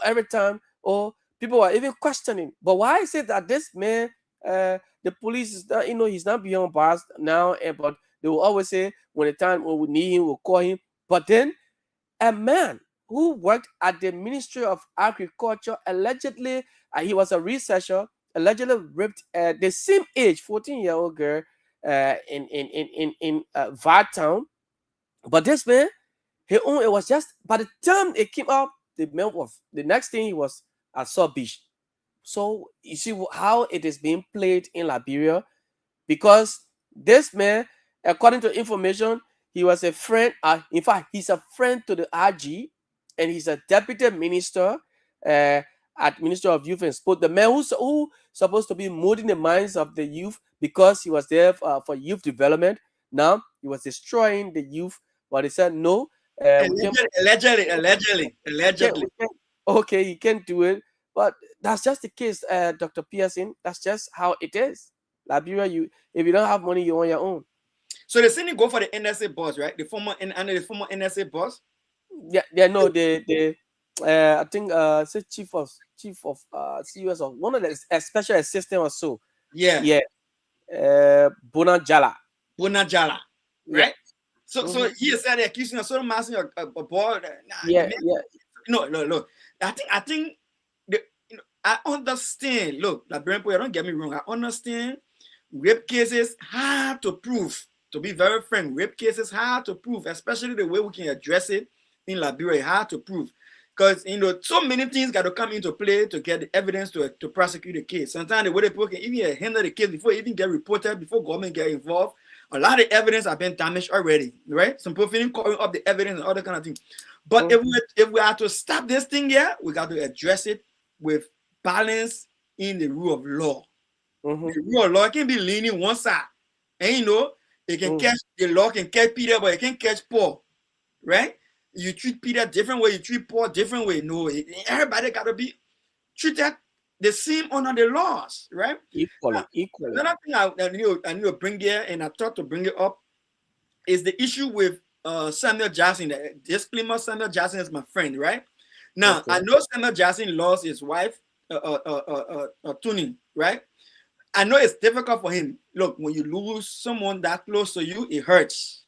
every time, or people were even questioning, but why is it that this man, the police is not, he's not beyond bars now, but they will always say when the time when we need him, we'll call him. But then a man who worked at the Ministry of Agriculture, allegedly, he was a researcher, allegedly raped the same age 14-year-old girl, in Vat Town. But this man, it was just by the time it came out, the man was, the next thing he was at Sub Beach. So you see how it is being played in Liberia, because this man, according to information, he was a friend. In fact, he's a friend to the RG, and he's a deputy minister, at Minister of Youth and Sport. The man who supposed to be molding the minds of the youth, because he was there for youth development. Now he was destroying the youth, but he said no. We can Allegedly, allegedly, we can, allegedly. we can, okay, you can do it, but that's just the case, Dr. Pearson. That's just how it is. Liberia, if you don't have money, you're on your own. So they seen him go for the NSA boss, right? The former NSA boss. Yeah, no, I think, say chief of CUS, or one of the special assistant or so. Yeah, Yeah, Bonajala. Bunajala, Yeah. right? So he said they're accusing of sort of massing a boy. Yeah, yeah. No. I think I understand. Look, Liberian people, don't get me wrong. I understand rape cases hard to prove. To be very frank, rape cases hard to prove, especially the way we can address it in Liberia, hard to prove. Because so many things got to come into play to get the evidence to prosecute the case. Sometimes the way people can even handle the case before it even get reported, before government get involved. A lot of evidence have been damaged already, right? Some people feeling calling up the evidence and all that kind of thing. But if we are to stop this thing here, we got to address it with balance in the rule of law. The rule of law can be leaning one side, and it can catch the law can catch Peter, but it can catch Paul, right? You treat Peter different way, you treat Paul different way. No, everybody got to be treated the same under the laws, right? Equally. Another thing I need to bring here, and I thought to bring it up, is the issue with Samuel Jackson. The disclaimer: Samuel Jackson is my friend, right? Now Okay. I know Samuel Jackson lost his wife, Tuning, right? I know it's difficult for him. Look, when you lose someone that close to you, it hurts.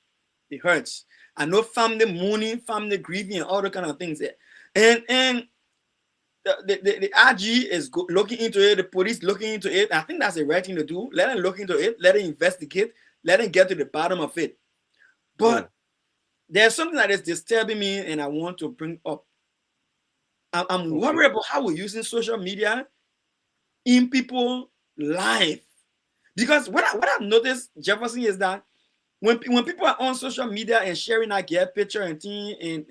It hurts. I know family mourning, family grieving, and all the kind of things there. And the RG is looking into it. The police looking into it. I think that's the right thing to do. Let them look into it. Let them investigate. Let them get to the bottom of it. But there's something that is disturbing me, and I want to bring up. I'm worried about how we're using social media in people's life. Because what I've noticed, Jefferson, is that when people are on social media and sharing that get picture and thing, and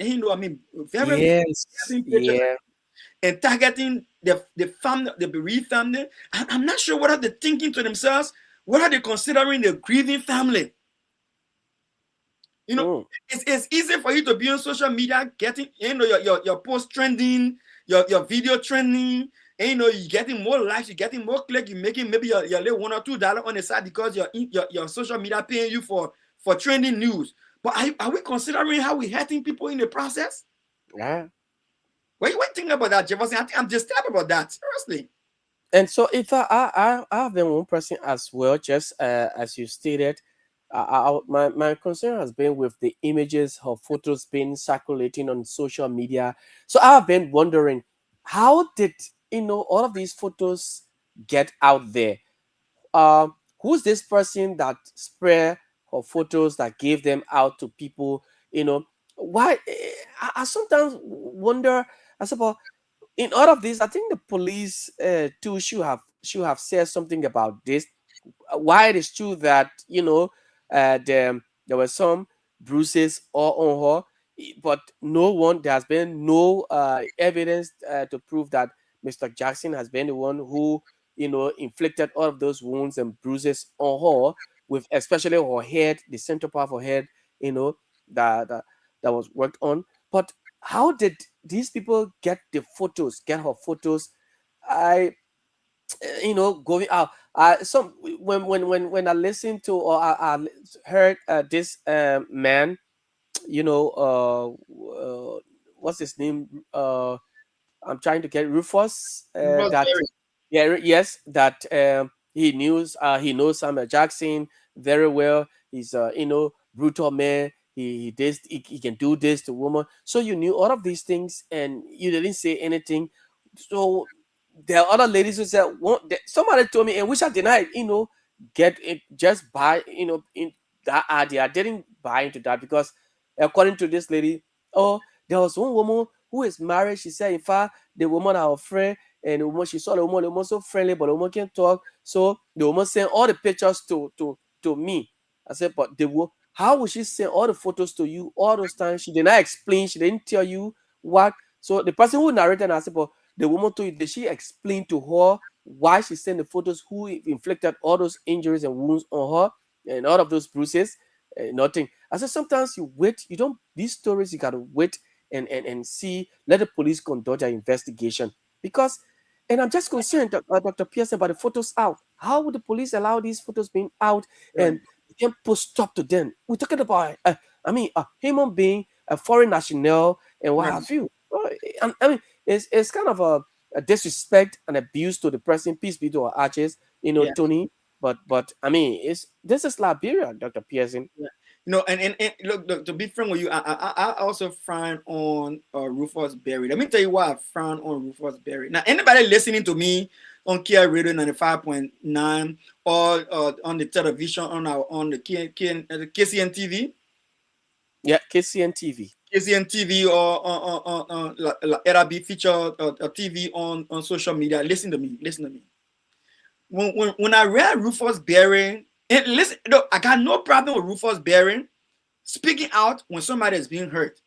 very Yes. pictures Yeah. and targeting the family, the bereaved family, I'm not sure what are they thinking to themselves. What are they considering the grieving family? It's easy for you to be on social media, getting your post trending, your video trending, and you're getting more likes, you're getting more clicks, you're making maybe your little $1 or $2 on the side because your social media paying you for trending news. But are we considering how we're hurting people in the process? Yeah. What you think about that, Jefferson? I think I'm disturbed about that. Seriously. And so, if I have been one person as well, just as you stated, my concern has been with the images or photos being circulating on social media. So I have been wondering, how did all of these photos get out there? who's this person that spread her photos, that gave them out to people? You know, why? I sometimes wonder. I suppose in all of this, I think the police too should have said something about this. Why it is true that there were some bruises all on her, but there has been no evidence to prove that Mr. Jackson has been the one who inflicted all of those wounds and bruises on her, with especially her head, the central part of her head, you know that was worked on. But how did these people get her photos? I Going out. Some when I listened to, or I heard this man, you know, what's his name? I'm trying to get Rufus. Rufus That Berry. Yeah, yes, that he knows Samuel Jackson very well. He's brutal man. He can do this to woman. So you knew all of these things, and you didn't say anything. So there are other ladies who said, somebody told me, and which I denied, get it, just buy, in that idea. I didn't buy into that, because according to this lady, oh, there was one woman who is married. She said, in fact, the woman are her friend, and she saw the woman so friendly, but the woman can't talk. So the woman sent all the pictures to me. I said, but how would she send all the photos to you all those times? She did not explain. She didn't tell you what. So the person who narrated, I said, but the woman told you, did she explain to her why she sent the photos, who inflicted all those injuries and wounds on her and all of those bruises? Nothing. I said, sometimes you wait. You don't, these stories, you got to wait and see, let the police conduct their investigation. Because, and I'm just concerned, Dr. Pearson, about the photos out. How would the police allow these photos being out Right. and you can't put stop to them? We're talking about, a human being, a foreign national, and what Right. have you. I mean, it's kind of a disrespect and abuse to the person. Peace be to our arches, Yeah. Tony. But I mean, this is Liberia, Dr. Pearson. Yeah. And look, to be frank with you, I also frown on Rufus Berry. Let me tell you why I frown on Rufus Berry. Now, anybody listening to me on Kia Radio 95.9 or on the television on the KCN TV, Yeah, KCN TV. KCN TV or LRB feature TV on social media, listen to me. Listen to me. When I read Rufus Berry, and listen, look, I got no problem with Rufus Berry speaking out when somebody is being hurt.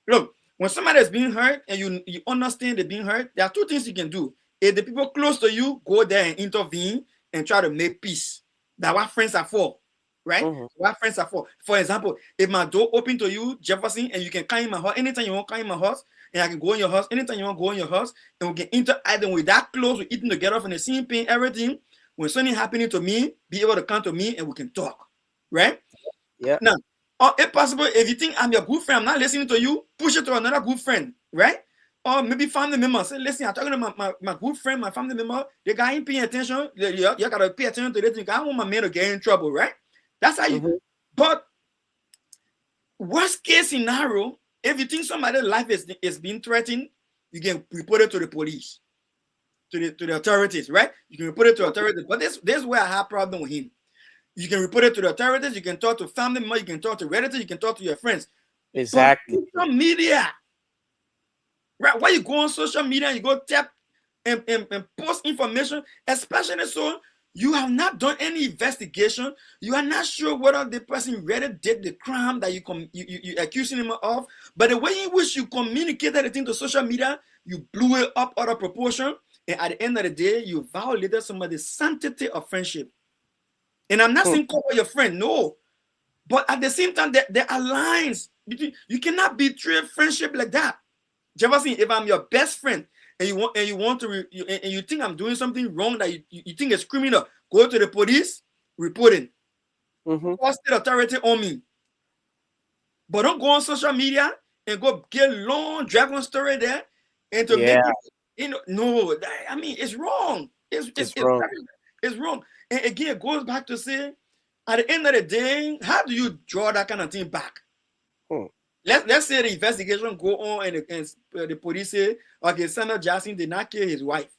Look, when somebody is being hurt and you understand they're being hurt, there are two things you can do. If the people close to you, go there and intervene and try to make peace. That's what friends are for, right? Mhm. What friends are for. For example, if my door open to you, Jefferson, and you can come in my house anytime you want to come in my house, and I can go in your house anytime you want to go in your house, and we can interact, and we're that close, we're eating together from the same pain, everything. When something happening to me, be able to come to me and we can talk, right? Yeah. Now, or if possible, if you think I'm your good friend, I'm not listening to you, push it to another good friend, right? Or maybe family member. Say, listen, I'm talking to my good friend, my family member. They got ain't paying attention. You got to pay attention to this. I don't want my man to get in trouble, right? That's how you. Mhm. But worst case scenario, if you think somebody's life is being threatened, you can report it to the police, to the authorities, right? You can report it to authorities. But this is where I have problem with him. You can report it to the authorities. You can talk to family members. You can talk to relatives. You can talk to your friends. But Exactly. social media, right? Why you go on social media and you go tap and post information, especially so you have not done any investigation. You are not sure whether the person really did the crime that you accusing him of. But the way in which you communicated the thing to social media, you blew it up out of proportion. And at the end of the day, you violated some of the sanctity of friendship. And I'm not Hmm. saying call your friend, no. But at the same time, there are lines between. You cannot betray friendship like that. Jefferson, if I'm your best friend and you think I'm doing something wrong that you think is criminal, go to the police, report it. Mhm. Call state authority on me. But don't go on social media and go get long dragon story there and to make Yeah, it, no, I mean it's wrong. it's wrong. It's wrong. And again, it goes back to say, at the end of the day, how do you draw that kind of thing back? Hmm. Let's say the investigation go on and the police say, okay, Samuel Jackson did not kill his wife.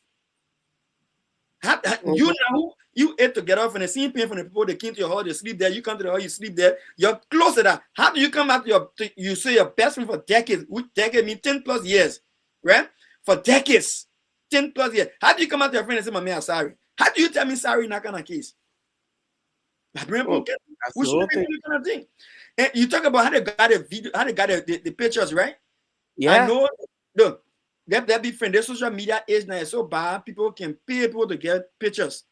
You know, you ate together from the same pain from the people that came to your house, they sleep there. You come to the house, you sleep there. You're close to that. How do you come out you say your best friend for decades? Which decade mean 10 plus years, right? For decades, 10 plus years. How do you come out to your friend and say, "Mommy, I'm sorry"? How do you tell me sorry in that kind of case? That's We the whole shouldn't be thing. doing that kind of thing. And you talk about how they got a video, how they got the pictures, right? I Yeah, know. Look, that be friend. The social media age now is so bad. People can pay people to get pictures.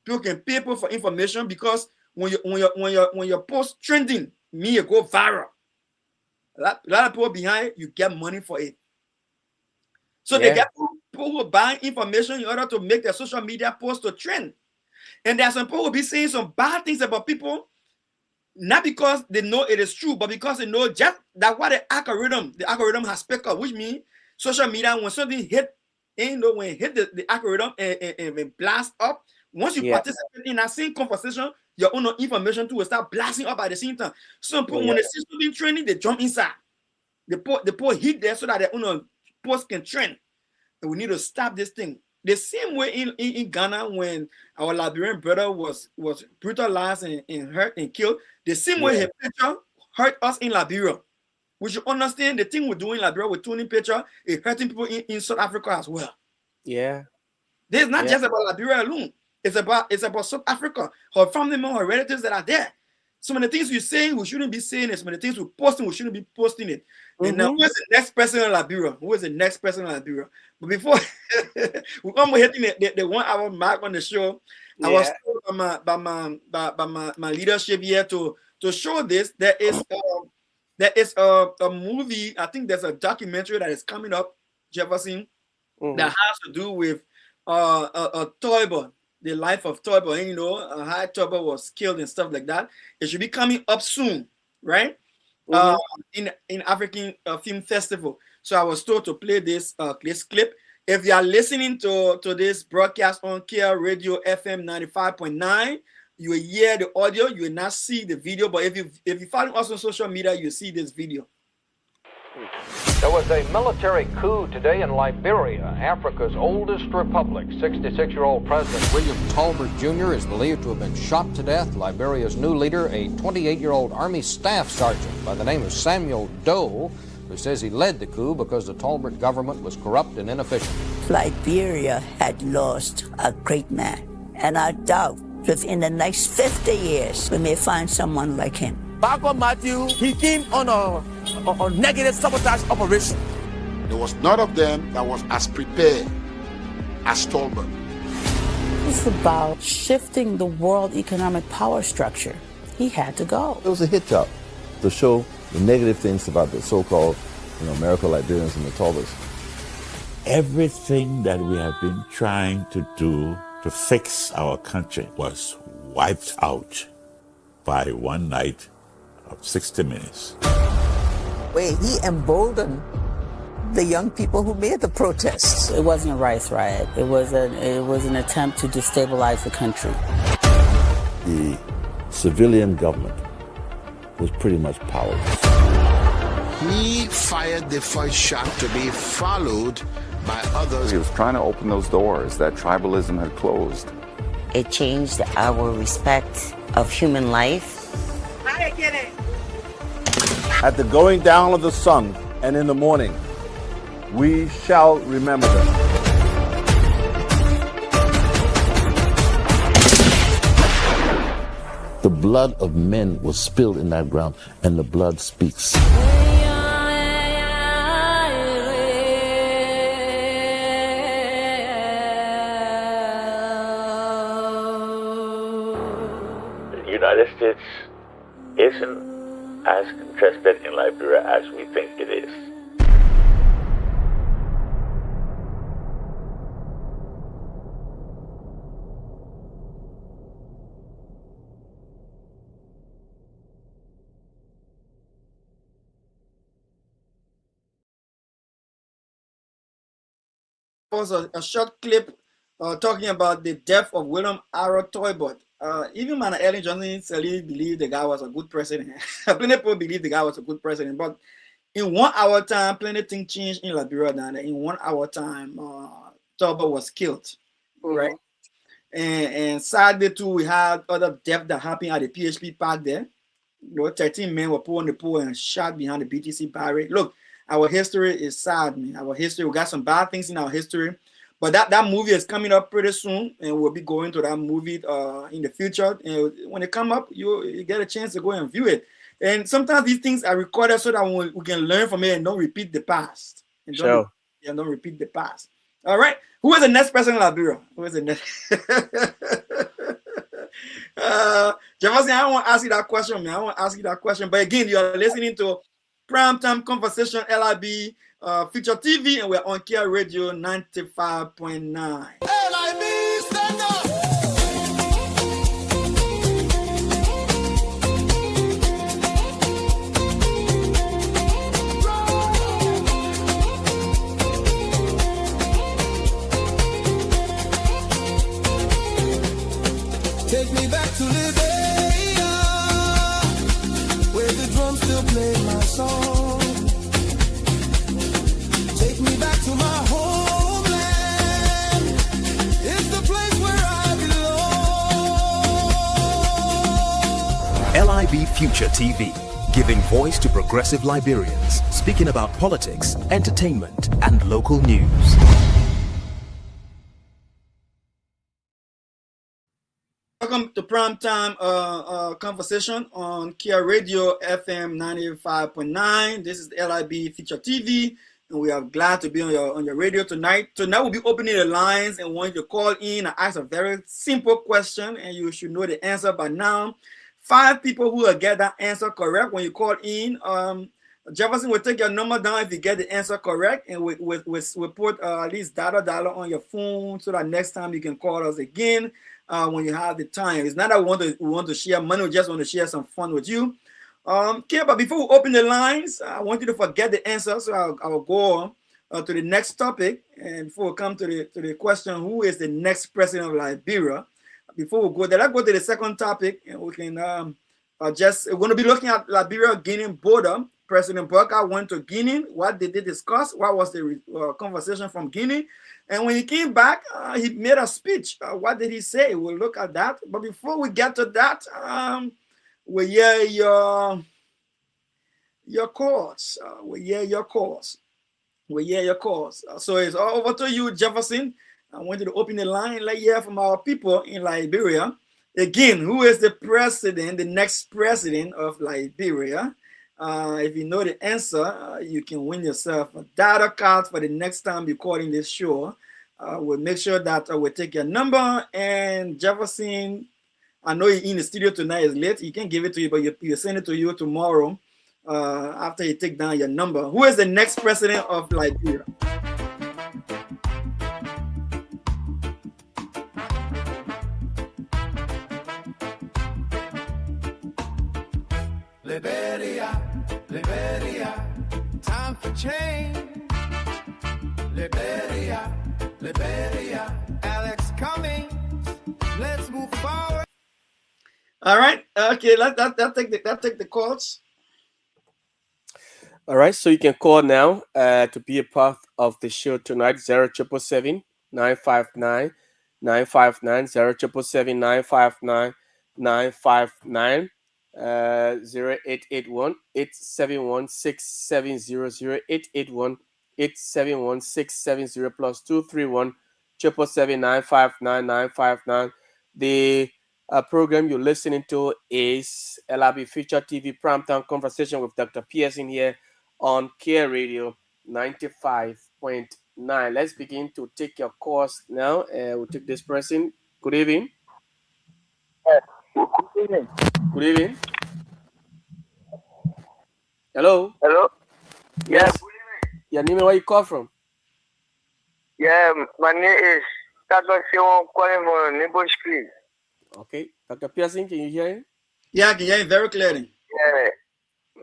People can pay people for information because when your post trending, me it go viral. A lot of people behind you get money for it. So they yeah, get people who buying information in order to make their social media post to trend. And there are some people who be saying some bad things about people, not because they know it is true, but because they know just that what the algorithm has picked up, which means social media, when something hit, when it hit the algorithm and blast up, once you yeah, participate in that same conversation, your own information too will start blasting up at the same time. Some people, yeah, when they see something trending, they jump inside. They put heat there so that their own post can trend. And we need to stop this thing. The same way in Ghana when our Liberian brother was brutalized and hurt and killed, the same way yeah, his picture hurt us in Liberia. We should understand the thing we're doing in Liberia with tuning picture is hurting people in South Africa as well. yeah, This is not yeah, just about Liberia alone. It's about South Africa, her family members, her relatives that are there. Some of the things we're saying we shouldn't be saying it. Some of the things we're posting we shouldn't be posting it. And now, mm-hmm. who is the next person in Liberia? Who is the next person in Liberia? But before we're almost hitting the 1 hour mark on the show, I was Yeah, told by my leadership here to show this. There is a movie. I think there's a documentary that is coming up, Jefferson, that mm-hmm. has to do with Toibo, the life of Toibo. And how Toibo was killed and stuff like that. It should be coming up soon, right? Uh, Mm-hmm. in African Film Festival. So I was told to play this clip. If you are listening to this broadcast on KL Radio FM 95.9, you will hear the audio. You will not see the video. But if you follow us on social media, you see this video. There was a military coup today in Liberia, Africa's oldest republic. 66-year-old President William Tolbert Jr. is believed to have been shot to death. Liberia's new leader, a 28-year-old Army staff sergeant by the name of Samuel Doe, who says he led the coup because the Tolbert government was corrupt and inefficient. Liberia had lost a great man, and I doubt within the next 50 years we may find someone like him. Baba Matthew, he came on a negative sabotage operation. There was none of them that was as prepared as Tolbert. It's about shifting the world economic power structure. He had to go. It was a hit job to show the negative things about the so-called, miracle Liberians and the Tolberts. Everything that we have been trying to do to fix our country was wiped out by one night of 60 Minutes. Where he emboldened the young people who made the protests. It wasn't a rice riot. It was an attempt to destabilize the country. The civilian government was pretty much powerless. He fired the first shot to be followed by others. He was trying to open those doors that tribalism had closed. It changed our respect of human life. At the going down of the sun and in the morning, we shall remember them. The blood of men was spilled in that ground, and the blood speaks. The United States isn't as interested in Liberia as we think it is. Was a short clip talking about the death of William R. Toibot. Even man, Ellen Johnson certainly believed the guy was a good president. Plenty people believe the guy was a good president, but in 1 hour time, plenty of things changed in Liberia. In 1 hour time, Toibot was killed. Right? And Saturday too, we had other death that happened at the PHP park there. 13 men were put on the pole and shot behind the BTC barrier. Look, our history is sad, man. Our history, we got some bad things in our history. But that movie is coming up pretty soon, and we'll be going to that movie in the future. And when it come up, you get a chance to go and view it. And sometimes these things are recorded so that we can learn from it and don't repeat the past. And don't repeat the past. All right. Who is the next person in Liberia? Who is the next? Jefferson, I want to ask you that question, man. I want to ask you that question. But again, you are listening to Primetime Conversation LIB Future TV, and we're on Kia Radio 95.9. LIB, stand up! Take me back to Liberia, where the drums still play my song. Take me back to my homeland. It's the place where I belong. LIB Future TV, giving voice to progressive Liberians, speaking about politics, entertainment, and local news. Welcome to Primetime Conversation on Kia Radio FM 95.9. This is the LIB Feature TV, and we are glad to be on your radio tonight. Tonight we'll be opening the lines and want you to call in and ask a very simple question, and you should know the answer by now. 5 people who will get that answer correct when you call in. Jefferson will take your number down if you get the answer correct, and we'll put at least $1 on your phone so that next time you can call us again. When you have the time. It's not that we want to share money, we just want to share some fun with you. Okay, but before we open the lines, I want you to forget the answer, so I'll go on to the next topic. And before we come to the question, who is the next president of Liberia? Before we go there, let's go to the second topic, and we can we're going to be looking at Liberia-Guinea border. President Burka went to Guinea. What did they discuss? What was the conversation from Guinea? And when he came back, he made a speech. What did he say? We'll look at that. But before we get to that, we'll hear your calls. We'll hear your calls. So it's all over to you, Jefferson. I want you to open the line and let you hear from our people in Liberia. Again, who is the next president of Liberia? If you know the answer, you can win yourself a data card for the next time you're calling this show. We'll make sure that we'll take your number. And Jefferson, I know you're in the studio tonight, it's late. You can give it to you, but you send it to you tomorrow after you take down your number. Who is the next president of Liberia? Liberia, time for change. Liberia, Alex Cummings, let's move forward. All right, okay, that take the calls. All right, so you can call now to be a part of the show tonight. 0777 959 959 0777 959 959. 0881 871 6700 881 871 670 plus 231 777 959 959. The program you're listening to is LIB Future TV Primetime Conversation with Dr. Pearson here on Care Radio 95.9. Let's begin to take your calls now. We'll take this person. Good evening. Good evening. Good evening. Hello. Hello. Yes. Good evening. Your name and where you call from? Yeah, my name is Dr. Simon calling from Neighbor Street. Okay. Dr. Pearson, can you hear him? Yeah, I can hear him very clearly. Yeah.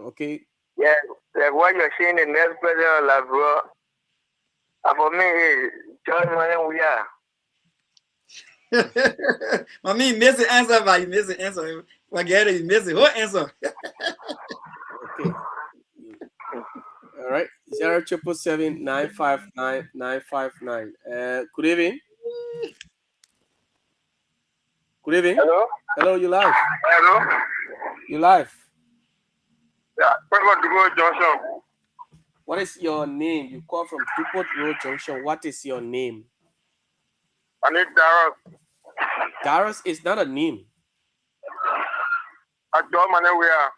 Okay. Yeah, like what you're saying, the next president of Liberia, for me is John Manuel we are. I mean, miss the answer, but you miss the answer. Forget it, you miss the whole answer. Okay. All right. 0777 959 959. Good evening. Good evening. Hello? Hello, you live. Hello? You live. Yeah, Pepper to go Johnson. What is your name? You call from Dupont Road Junction. What is your name? I need Darius. Darius is not a name. I told my name we are.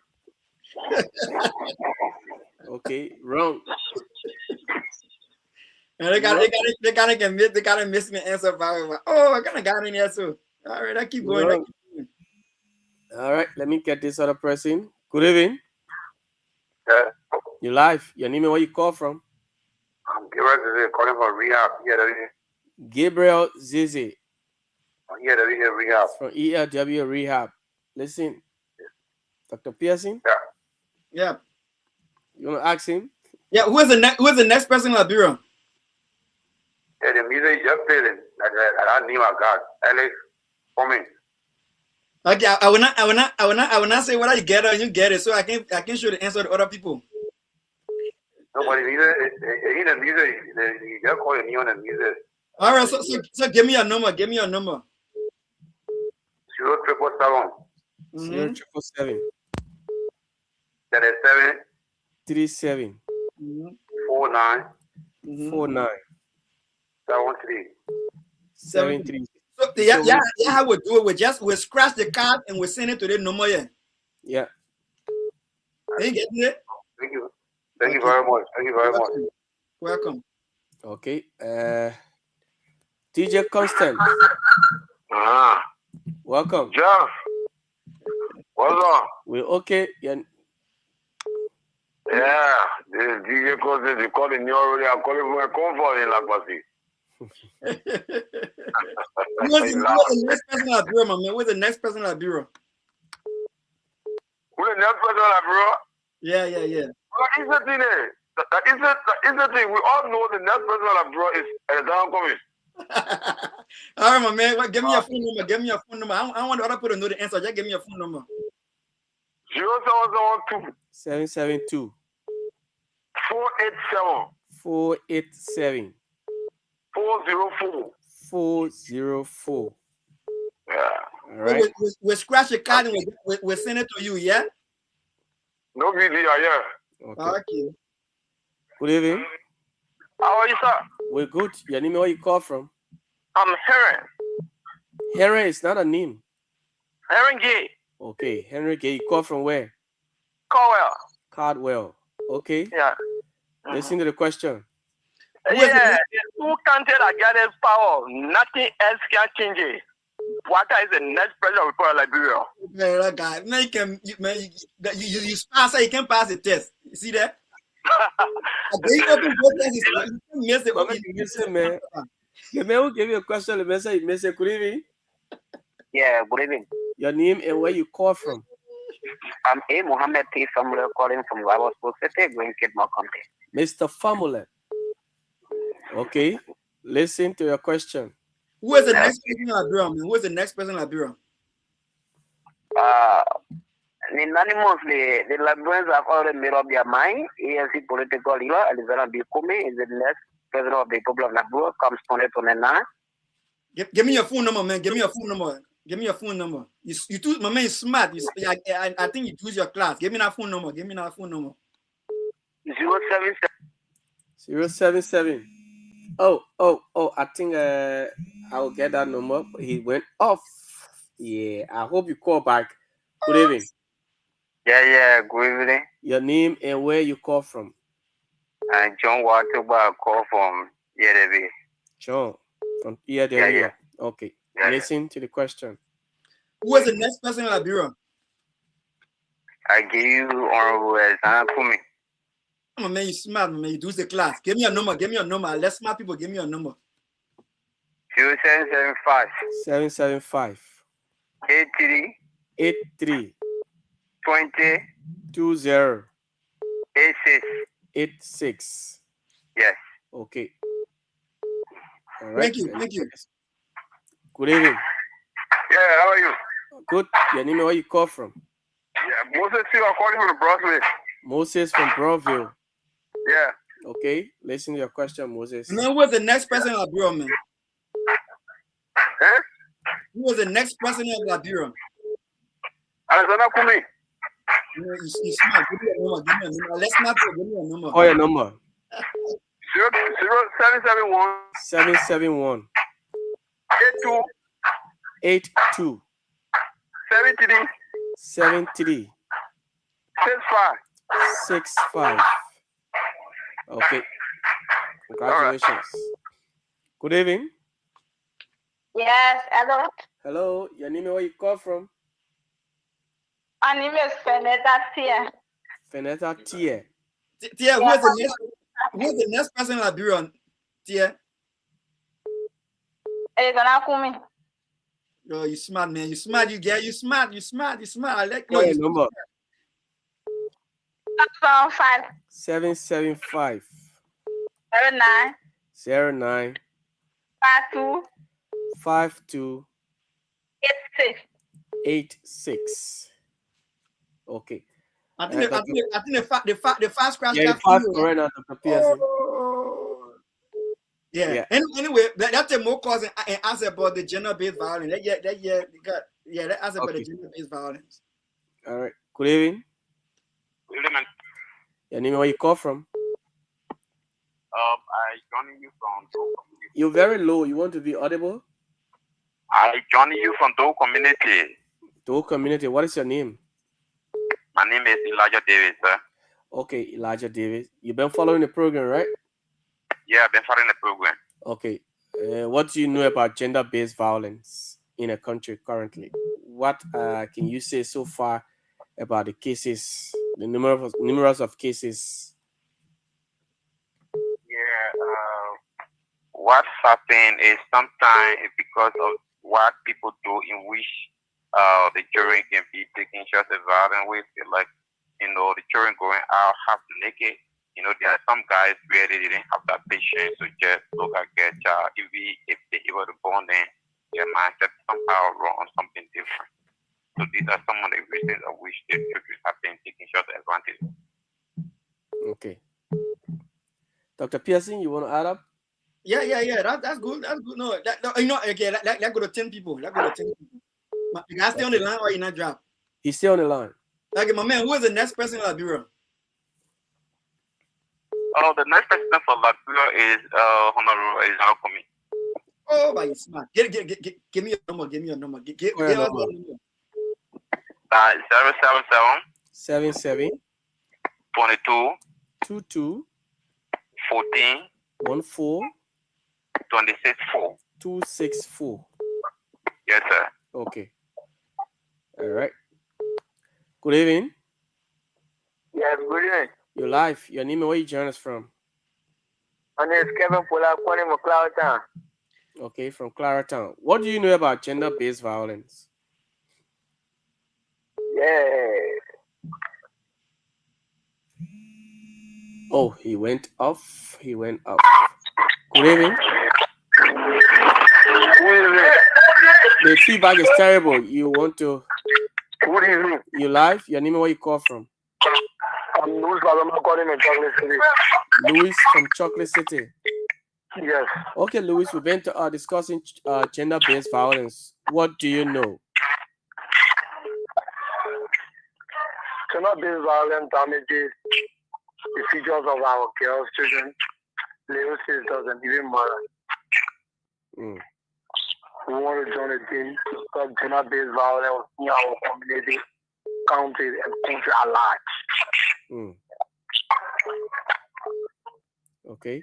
Okay, wrong. And they gotta miss me answer by oh, I kind of got in there too. All right, I keep going. Wrong. All right, let me get this other person. Good evening. Yeah. You live. Your name and where you call from? I'm Gabriel calling for rehab. Yeah, Gabriel Zizi. Yeah, rehab. From ELW Rehab. Listen, Dr. Pearson. Yeah. Yeah. You want to ask him? Yeah. Who is the next person in Liberia? Yeah, the music just playing. I name of God. Alex, for me. Okay, I will not say what I get or you get it, so I can show the answer to other people. Nobody music. In the music, you just call me on the music. All right, so give me your number. Give me your number. 0777. 0777. That is 7 37 49 49 73 73. So I would do it. We scratch the card and we send it to the number. Yeah. You get it? Thank you. Thank you very much. Thank you very much. Welcome. Okay. DJ Constant. Welcome. Jeff. What's up? We're okay. Yeah, this is DJ Constant. You call it new already. I'm calling for a comfort in Lakwasi. Who's the next person at bureau, my man? Who's the next person at bureau? Who's the next person at bureau? Yeah. Well, it's the thing. It's the thing. We all know the next person at bureau is Alexander Cummings. All right, my man. Well, give me your phone number. Give me your phone number. I don't want the other people to know the answer. Just give me your phone number. 0772 772 487 487 404 404. Yeah. All right. We scratch the card and we send it to you, yeah? No video, yeah. Okay. Good evening. How are you, sir? We're good. Your name, where you call from? I'm Heron. Henry is not a name. Heron Gay. Okay, Henry Gay. You call from where? Caldwell. Okay. Yeah. Listen to the question. Yeah, the two countries that get this power, nothing else can change it. What is the next president of Liberia? Yeah, guy, make him, you pass it, you can pass the test. You see that? Man. The man who gave you a question, the man said, good evening. Yeah, good evening. Your name and where you call from? I'm A. Mohammed P. Famula calling from Lagos City, going Kidmore County. Mr. Famula. Okay, listen to your question. Who is the next person in Liberia, man? Who is the next person in Liberia? Unanimously, the Liberians have already made up their mind. ANC political leader, Alexander B. Kumi, is the next president of the Republic of Liberia, comes 2029. Give me your phone number, man. Give me your phone number. Give me your phone number. You too, my man is smart. I think you choose your class. Give me that phone number. 077. 077. Oh, I think I'll get that number. He went off. Yeah, I hope you call back. Good evening. Yeah, good evening. Your name and where you call from? John Watuba, call from Yerevi. John, from Yerevi. Yeah. Okay, listen to the question. Who is the next person in Liberia? I give you Honorable Alexander Kumi. Oh, man, you smart, man. You do the class. Give me your number. Let smart people give me your number. 0775 775 83 20 20 86. 86. Yes. Okay. All right. Thank you. Good evening. Yeah, how are you? Good. Your name, where you call from? Yeah, Moses, I'm calling from Broadway. Moses from Broadville. Yeah. Okay, listen to your question, Moses. Man, who's the next person in Liberia, man? Huh? Who who is the next president of Liberia? Alexander Kumi. You smart. Give me a number. Give me a number. Let's not go. Give me a number. Call your number. 771 771 82 73 73 65. Okay. Congratulations. Good evening. Yes, hello. Hello. Your name and where you call from? My name is Feneta Tia. Feneta Tia. Tia, who is the next president of Liberia? Tia. Alexander Kumi. Yo, you smart, man. You smart, you get. You smart. I like Call you. your number. 775 09 09 52 86. Okay. I think the fast crash. Yeah, the fast correct now, Dr. Pearson. Yeah. Anyway, that's a more cause and answer about the gender-based violence. That answer about the gender-based violence. All right. Good evening. Good evening. Your name and where you call from? I joining you from Doe Community. You're very low. You want to be audible? I joining you from Doe Community. Doe Community. What is your name? My name is Elijah Davis, sir. Okay, Elijah Davis. You've been following the program, right? Yeah, I've been following the program. Okay. What do you know about gender-based violence in a country currently? What can you say so far about the cases, the numerous of cases? Yeah, what's happened is sometimes it's because of what people do in which the children can be taken shots of violence with, like, the children going out half naked. There are some guys where they didn't have that patience to just look at their child. If they're able to bond in, their mindset somehow wrong on something different. So these are some of the reasons of which the children have been taking shots advantage. Okay. Dr. Pearson, you want to add up? Yeah. That's good. That's good. No, okay. Let go to 10 people. Let go to 10 people. You guys stay on the line or you not drop? He's still on the line. Okay, my man, who is the next president of Liberia? Oh, the next president for Liberia is Honorable Alexander Kumi. Oh, my smart. Give me your number. Give us your number. 077 77 22 22 14 14 26 4. 264. Yes, sir. Okay. All right. Good evening. Yes, good evening. You're live. Your name and where you join us from? My name is Kevin Pola, calling from Claratown. Okay, from Claratown. What do you know about gender-based violence? Yeah. Oh, he went off. Good evening. The feedback is terrible. You want to... Good evening. You live? Your name and where you call from? I'm Louis calling from Chocolate City. Louis from Chocolate City. Yes. Okay, Louis, we've been discussing gender-based violence. What do you know? Gender-based violence damages the futures of our girls, children, little sisters, and even mothers. We want to join a team to stop gender-based violence in our community, countries, and country at large. Okay.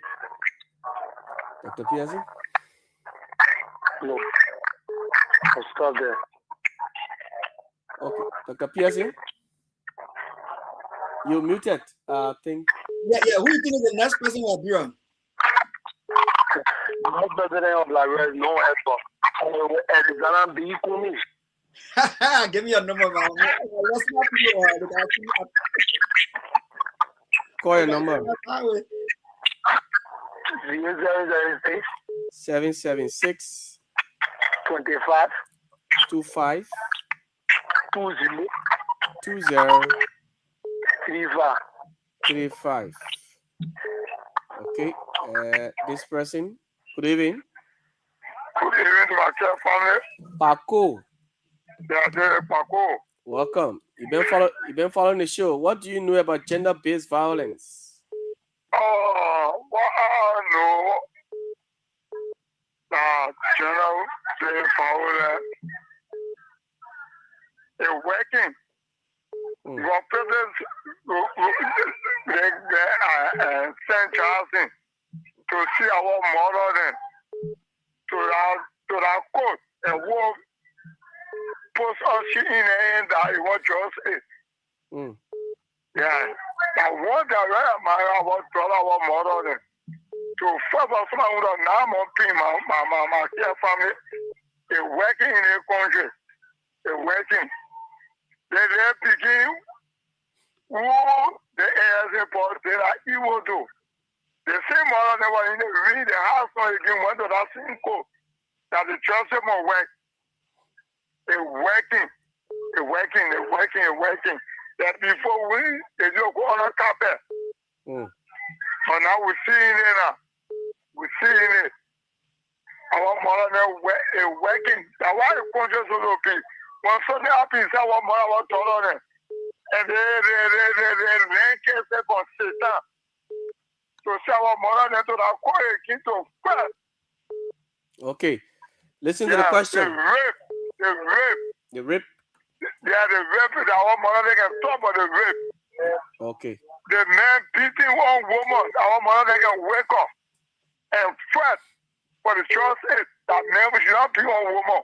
Dr. Pearson? No. I'll stop there. Okay. Dr. Pearson? You're muted, thing. Yeah. Who do you think is the next president of Liberia? The next president of Liberia is no effort. Alexander B. Kumi. Give me your number, man. Call your number. 776 25 25 20 20 35. 35. Okay. This person. Good evening. Good evening to my care family. Paco. Yeah, Paco. Welcome. You've been following the show. What do you know about gender-based violence? What I know that gender-based violence is working. What presidents send Charleston to see our mother then to that court and walk post us in the end that it was just it. Yeah. I want that our brother, our mother then to first of all with a name on my care family is working in the country. It's working. They begin who the heirs report they are evil to. The same mother that was in the read the house again went to that same court that the church will work. It's working. It's working. It's working. It's working. That before they just go on a carpet. So now we're seeing it now. We're seeing it. Our mother now is working. That's why the country is so okay. When something happens, our mother was told on it. And they rank it on Satan. So see our mother now to that court again to fight. Okay. Listen to the question. The rape. Yeah, the rape is our mother. They can talk about the rape. Okay. The man beating one woman, our mother, they can wake up and fight for the truth is that man we should not be one woman.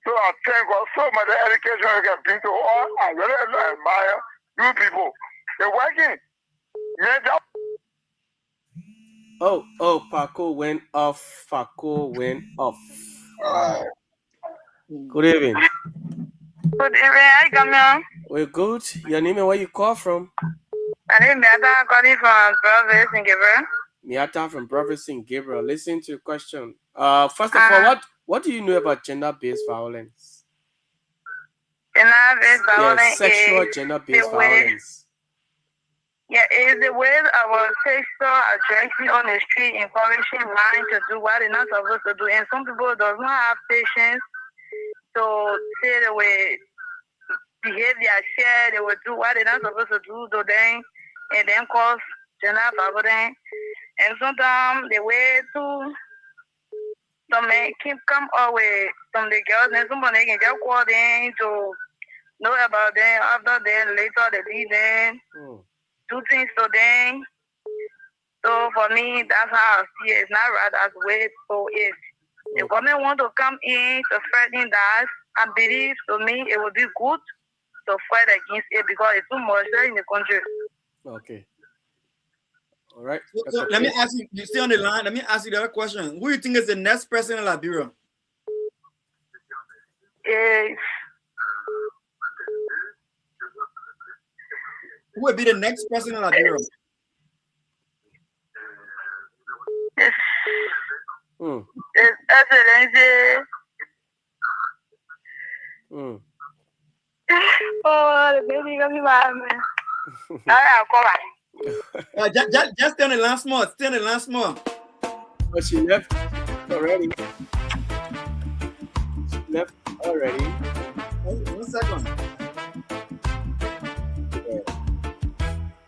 So I thank God so much the education I can bring to all. I really admire you people. They're working. Oh, Paco went off. Good evening. Good evening. How you coming? We're good. Your name and where you call from? My name is Miata, calling from Province in Gabriel. Miata from Province in Gabriel. Listen to your question. First of all, what do you know about gender-based violence? Gender-based violence. Yeah, sexual gender-based violence. Yeah, it's the way our sexual aggression on the street, encouraging men to do what they're not supposed to do. And some people do not have patience to say the way behave their share, they will do what they're not supposed to do to them, and then cause gender violence. And sometimes the way to some men keep come away from the girls, and somebody can get called in to know about them. After then, later they leave them, do things to them. So for me, that's how I see it. It's not right as way. So if the government want to come in to threaten that, I believe to me it would be good to fight against it because it's too much in the country. Okay. All right. So let me ask you, you stay on the line. Let me ask you the other question. Who do you think is the next president in Liberia? Who would be the next president in Liberia? It's Excellency. Oh, the baby got me mad, man. All right, come on. Just stay on the line small. Stay on the line small. But she left already. She left already. 1 second.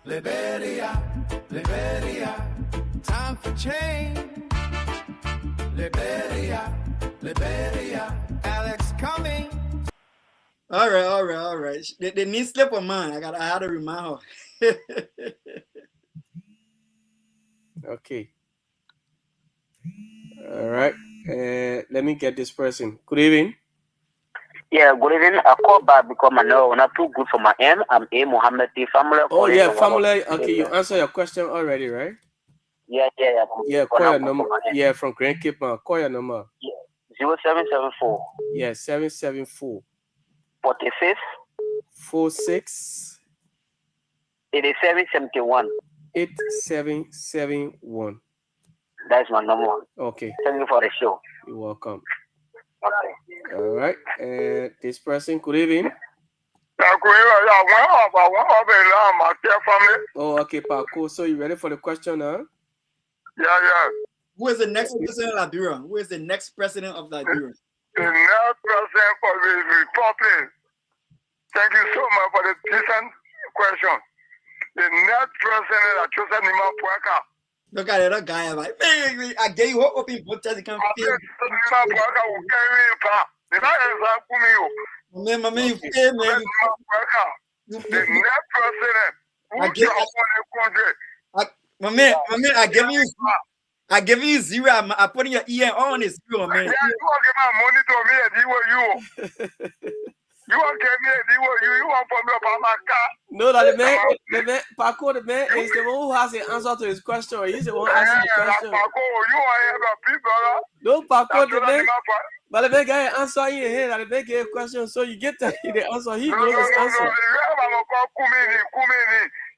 Liberia, Liberia, time for change. Liberia, Liberia, Alex coming. All right. They need slip of mine. I had to remind her. Okay. All right. Let me get this person. Good evening. Yeah, good evening. I call back because I know I'm not too good for my end. I'm A. Muhammad the family. Oh yeah, family. Okay, you answered your question already, right? Yeah. Yeah, call your number. Yeah, from Grand Cape. Call your number. Yeah, 0774. Yeah, 774. 46. 46. 8771. 8771. That's my number. Okay. Thank you for the show. You're welcome. Okay. All right. This person, good evening. Oh, okay, Paco. So you ready for the question, huh? Yeah. Who is the next president of Liberia? Who is the next president of Liberia? The next president for the republic. Thank you so much for the decent question. The next president of Joseph Nima Puaka. Look at that guy. I'm like, man, I gave you hope open protest. You can't feel. Nima Puaka will carry him back. The Man, you fail, man. The next president who transform the country. My man, I give you zero. I put in your ear on this zero, man. Yeah, you want to give my money to me and deal with you. You want to give me a deal with you. You want to put me up on my car. No, that the man, Paco, the man is the one who has the answer to his question. He's the one asking the question. Paco, you want to have a people, no, Paco, the man. But the man got an answer in your head, and the man gave a question, so you get the answer. He knows his answer.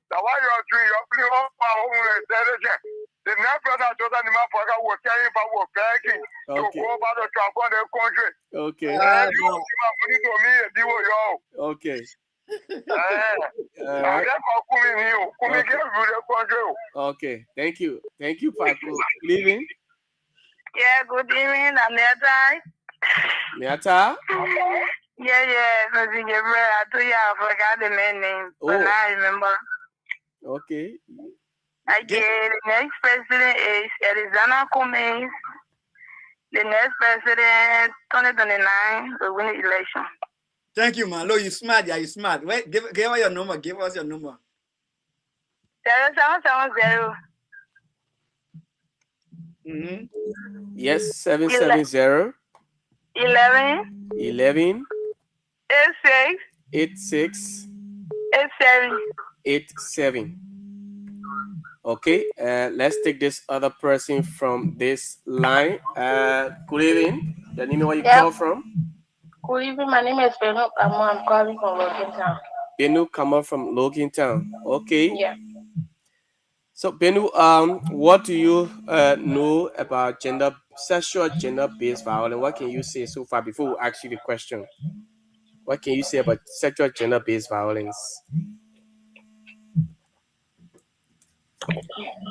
That's why you're doing your play on my intelligence. The next brother Joseph Nima Puaka will carry for work begging to go over to transform the country. Okay. You will give my money to me and deal with you. Okay. Okay. Thank you. Thank you, Paco. Good evening. Yeah, good evening. I'm Neta. Neta? Yeah. I told you I forgot the man name, but now I remember. Okay. Okay, the next president is Arizona Cummings. The next president, 2029, will win the election. Thank you, man. Look, you smart. Yeah, you smart. Wait, give us your number. Give us your number. 7770. Yes, 770. 11. 11. 86. 86. 87. 87. Okay, let's take this other person from this line. Good evening. Your name, where you call from? Good evening. My name is Benu Kamo. I'm calling from Logan Town. Benu Kamo from Logan Town. Okay. Yeah. So Benu, what do you know about sexual gender-based violence? What can you say so far before we ask you the question? What can you say about sexual gender-based violence?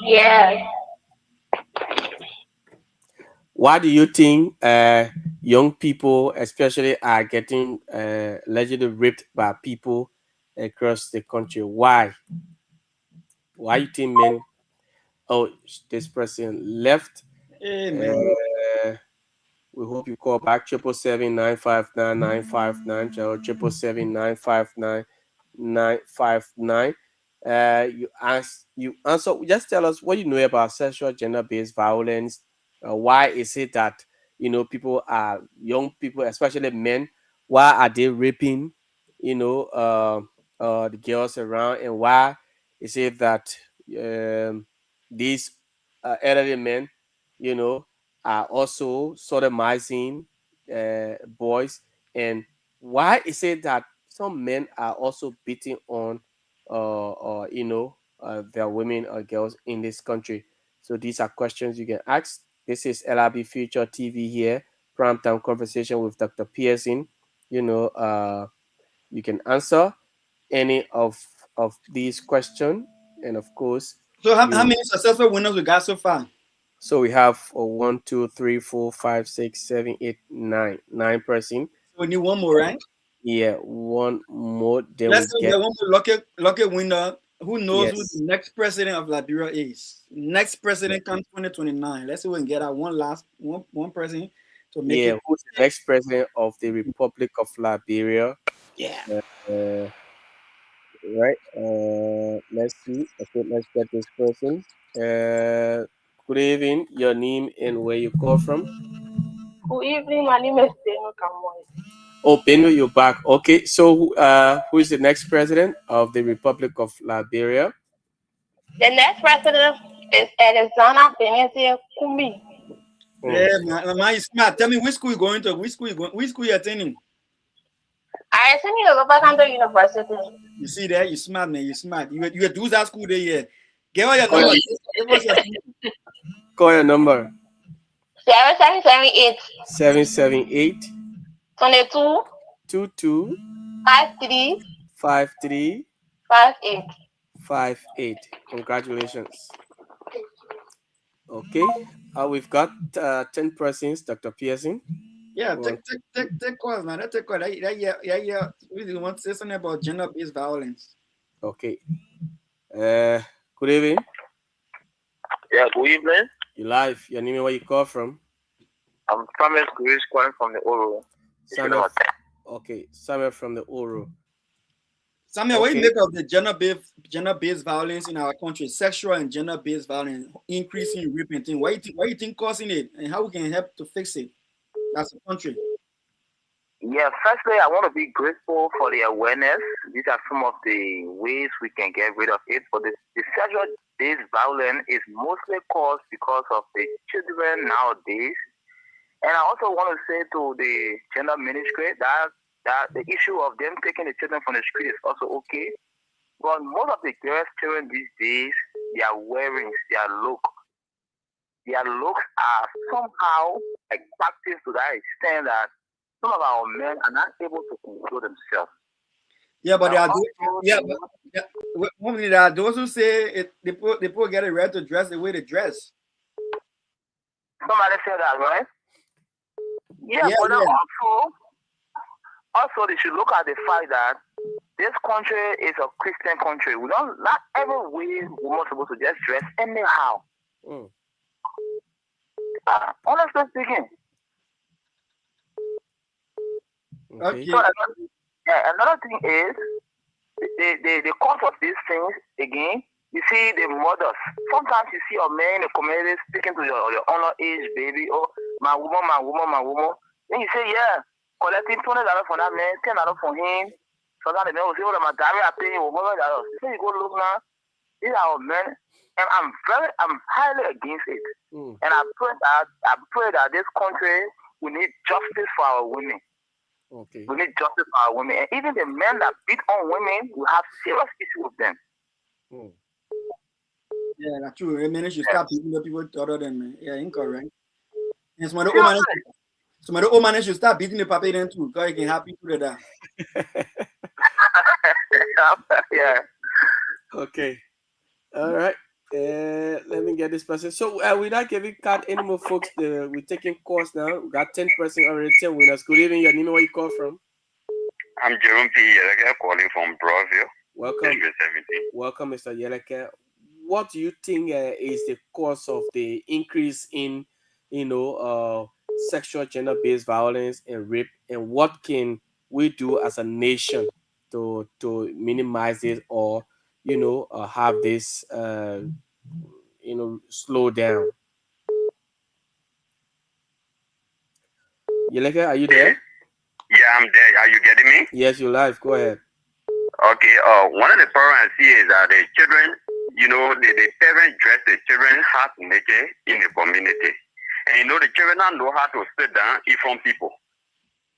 Yeah. Why do you think young people, especially, are getting allegedly raped by people across the country? Why? Why you think men? Oh, this person left. Hey, man. We hope you call back 777-959-959 or 777-959-959. You answer. Just tell us what you know about sexual gender-based violence. Why is it that people are young people, especially men? Why are they raping the girls around, and why is it that these elderly men are also sodomizing boys, and why is it that some men are also beating on their women or girls in this country? So these are questions you can ask. This is LRB Future TV here, primetime conversation with Dr. Pearson. You can answer any of these questions, and of course. So how many successful winners we got so far? So we have 1, 2, 3, 4, 5, 6, 7, 8, 9 person. So we need one more, right? Yeah, one more. Then let's we get one more lucky winner. Who knows who the next president of Liberia is? Next president comes 2029. Let's see if we can get out one person to make it. Who's the next president of the Republic of Liberia? Yeah. Right. Let's see. Okay, let's get this person. Good evening. Your name and where you call from? Good evening. My name is Benu Kamoy. Oh, Benu, you're back. Okay. So, who is the next president of the Republic of Liberia? The next president is Alexander Benedict Kumi. Yeah, man, you smart. Tell me which school you going to? Which school you attending? I attending the Lobakanto University. You see that? You smart, man. You smart. You do that school there, yeah. Give us your number. Call your number. 7778. 778. 22. 22. 53. 53. 58. 58. Congratulations. Okay. We've got 10 persons, Dr. Pearson. Yeah, Well, take calls, man. Take calls. Yeah. We want to say something about gender-based violence. okay. Good evening. Yeah, good evening. You live. Your name and where you call from? I'm Thomas Grace calling from the Oro. Samuel. Okay, Samuel from the Oro. Samuel, what do you make of the gender-based violence in our country, sexual and gender-based violence, increasing rape and things? What do you think causing it, and how we can help to fix it as a country? Yeah, firstly, I want to be grateful for the awareness. These are some of the ways we can get rid of it. But the sexual-based violence is mostly caused because of the children nowadays. And I also want to say to the gender ministry that the issue of them taking the children from the street is also okay. But most of the girls' children these days, their wearings, their looks are somehow attractive to that extent that some of our men are not able to control themselves. Yeah, but there are those who say they people get it right to dress the way they dress. Somebody said that, right? Yeah, but also they should look at the fact that this country is a Christian country. We don't, not every way we're supposed to just dress anyhow. Honestly speaking. Okay. So another thing is the cause of these things again. You see the mothers. Sometimes you see a man in the community speaking to your underage baby, oh my woman. Then you say, yeah, collecting $20 for that man, $10 for him. Sometimes the man will say, oh my diary I pay you $100. So you go look now. These are our men, and I'm highly against it. And I pray that this country we need justice for our women. Okay. We need justice for our women. And even the men that beat on women, we have serious issue with them. Yeah, that's true. Men should stop beating the people other than men. Yeah, incorrect. And some of the old man should stop beating the papa then too, because it can happen to that. Yeah. Okay. All right. Let me get this person. So we're not giving card anymore, folks. We're taking calls now. We got 10% already, 10 winners. Good evening. Your name and where you call from? I'm Jerome P. Yeleke calling from Broadview. Welcome. Welcome, Mr. Yeleke. What do you think is the cause of the increase in, sexual gender-based violence and rape, and what can we do as a nation to minimize it or, have this, slow down? Yeleke, are you there? Yeah, I'm there. Are you getting me? Yes, you're live. Go ahead. Okay. One of the problems here is that the children, the parents dress the children half naked in the community. And the children don't know how to sit down in front of people.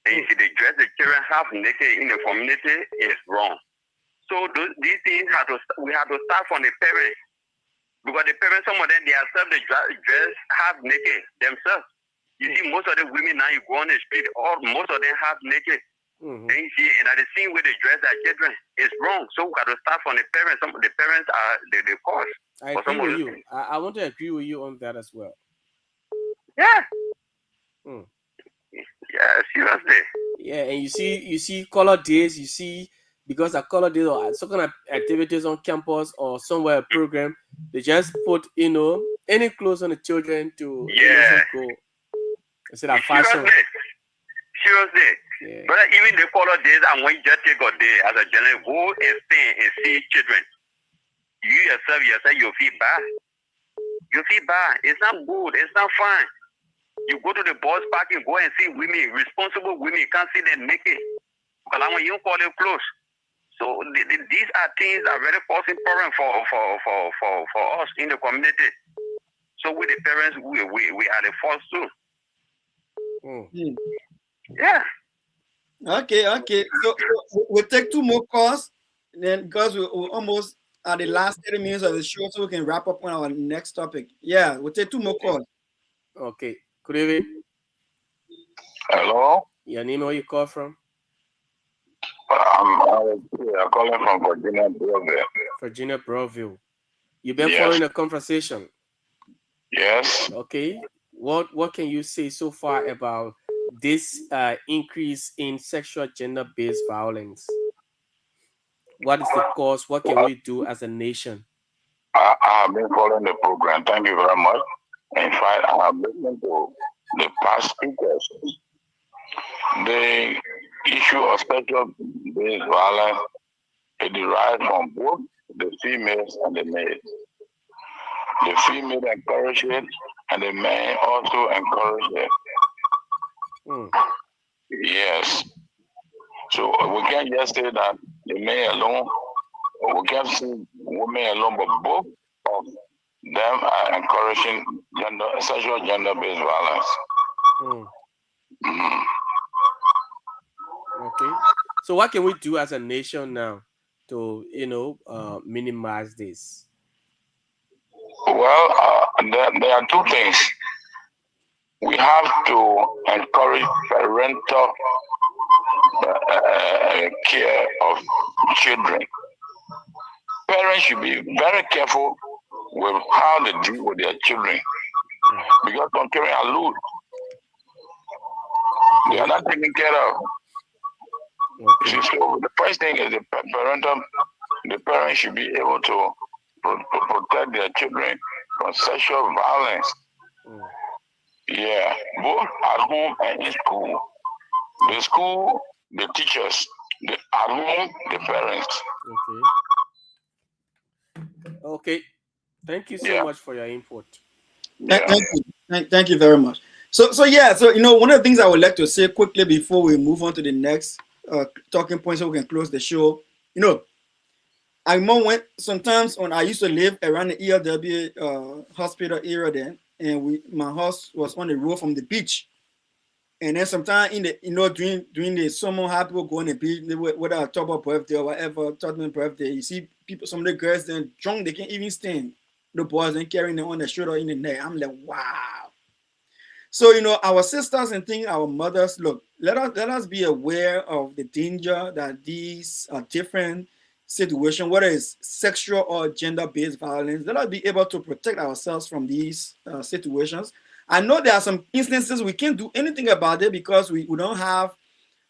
And if they dress the children half naked in the community, it's wrong. So these things we have to start from the parents. Because the parents, some of them, they accept the dress half naked themselves. You see, most of the women now, you go on the street, most of them half naked. And you see, and at the same way they dress their children, it's wrong. So we got to start from the parents. Some of the parents are the cause. I agree with you. I want to agree with you on that as well. Yeah. Yeah, seriously. Yeah, and you see color days, you see, because of color days or some kind of activities on campus or somewhere program, they just put, any clothes on the children to go. Instead of fashion. Seriously. Yeah. But even the color days, and when you just take a day as a general, go and stand and see children. You yourself, you feel bad. You feel bad. It's not good. It's not fine. You go to the bus park and go and see women, responsible women. You can't see them naked. Because when you call them close. So these are things that are very causing problem for us in the community. So with the parents, we are the first too. Yeah. Okay. So we'll take two more calls, then because we're almost at the last 30 minutes of the show, so we can wrap up on our next topic. Yeah, we'll take two more calls. Okay. Good evening. Hello. Your name, where you call from? I'm calling from Virginia Broadview. Virginia Broadview. You've been following the conversation. Yes. Okay. What can you say so far about this increase in sexual gender-based violence? What is the cause? What can we do as a nation? I have been following the program. Thank you very much. In fact, I have listened to the past speakers. The issue of sexual-based violence, it derives from both the females and the males. The female encourage it, and the men also encourage it. Yes. So we can't just say that the men alone, we can't say women alone, but both of them are encouraging sexual gender-based violence. Okay. So what can we do as a nation now to, minimize this? Well, there are two things. We have to encourage parental care of children. Parents should be very careful with how they deal with their children, because some children are loose. They are not taken care of. Okay. So the first thing is the parents should be able to protect their children from sexual violence. Yeah, both at home and in school. The school, the teachers, at home, the parents. Okay. Thank you so much for your input. Thank you very much. So one of the things I would like to say quickly before we move on to the next talking point, so we can close the show. I remember sometimes when I used to live around the ELW hospital area then, and my house was on the road from the beach. And then sometimes during the summer, how people go on the beach, whether October birthday or whatever, Tottenham birthday, you see people, some of the girls then drunk, they can't even stand. The boys then carrying them on the shoulder in the neck. I'm like, wow. So our sisters and things, our mothers, look, let us be aware of the danger that these are different situations, whether it's sexual or gender-based violence. Let us be able to protect ourselves from these situations. I know there are some instances we can't do anything about it because we don't have,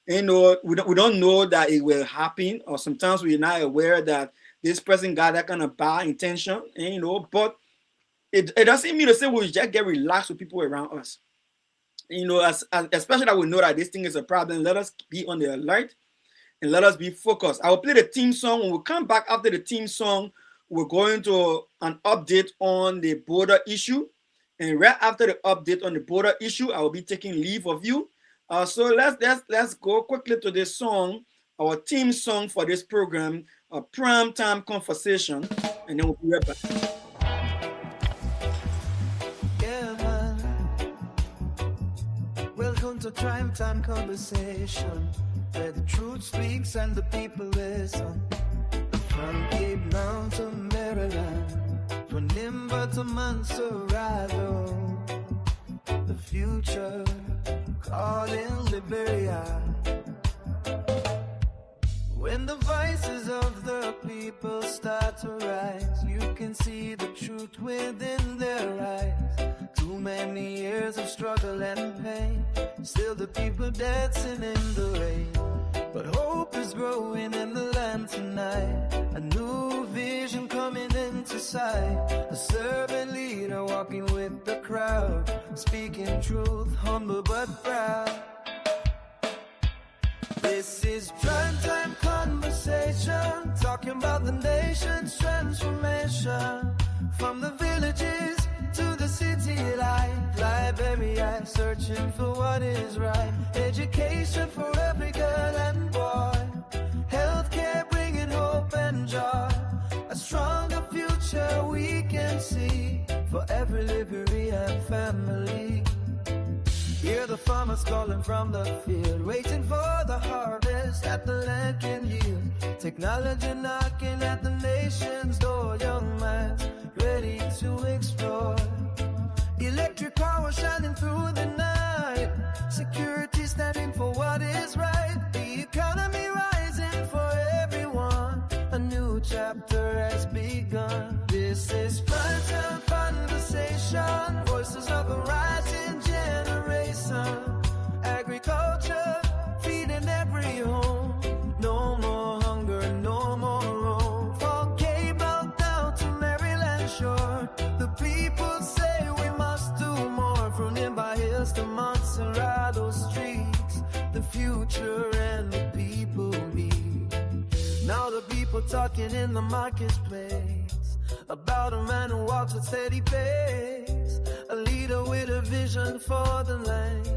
we don't know that it will happen, or sometimes we're not aware that this person got that kind of bad intention, but it doesn't mean to say we just get relaxed with people around us. Especially that we know that this thing is a problem, let us be on the alert and let us be focused. I will play the theme song. When we come back after the theme song, we're going to an update on the border issue. And right after the update on the border issue, I will be taking leave of you. So let's go quickly to this song, our theme song for this program, a prime time conversation, and then we'll be right back. Yeah, man. Welcome to Prime Time Conversation, where the truth speaks and the people listen. From Cape Town to Maryland, from Nimba to Montserrat, the future calling Liberia. When the voices of the people start to rise, you can see the truth within their eyes. Too many years of struggle and pain, still the people dancing in the rain. But hope is growing in the land tonight. A new vision coming into sight. A servant leader walking with the crowd, speaking truth, humble but proud. This is Prime Time Conversation, talking about the nation's transformation. From the villages to the city light. Liberia, searching for what is right. Education for every girl and boy. Healthcare bringing hope and joy. A stronger future we can see for every Liberian family. Hear the farmers calling from the field, waiting for the harvest that the land can yield. Technology knocking at the nation's door, young minds ready to explore. Electric power shining through the night, security standing for what is right. The economy rising for everyone, a new chapter has begun. This is Prime Time Conversation. voices of a rising generation. Agriculture feeding every home. No more hunger, no more roam. From Cable down to Maryland shore, the people say we must do more. From nearby hills to Montserrat streets, the future and the people be. Now the people talking in the marketplace about a man who walks at steady pace, a leader with a vision for the land,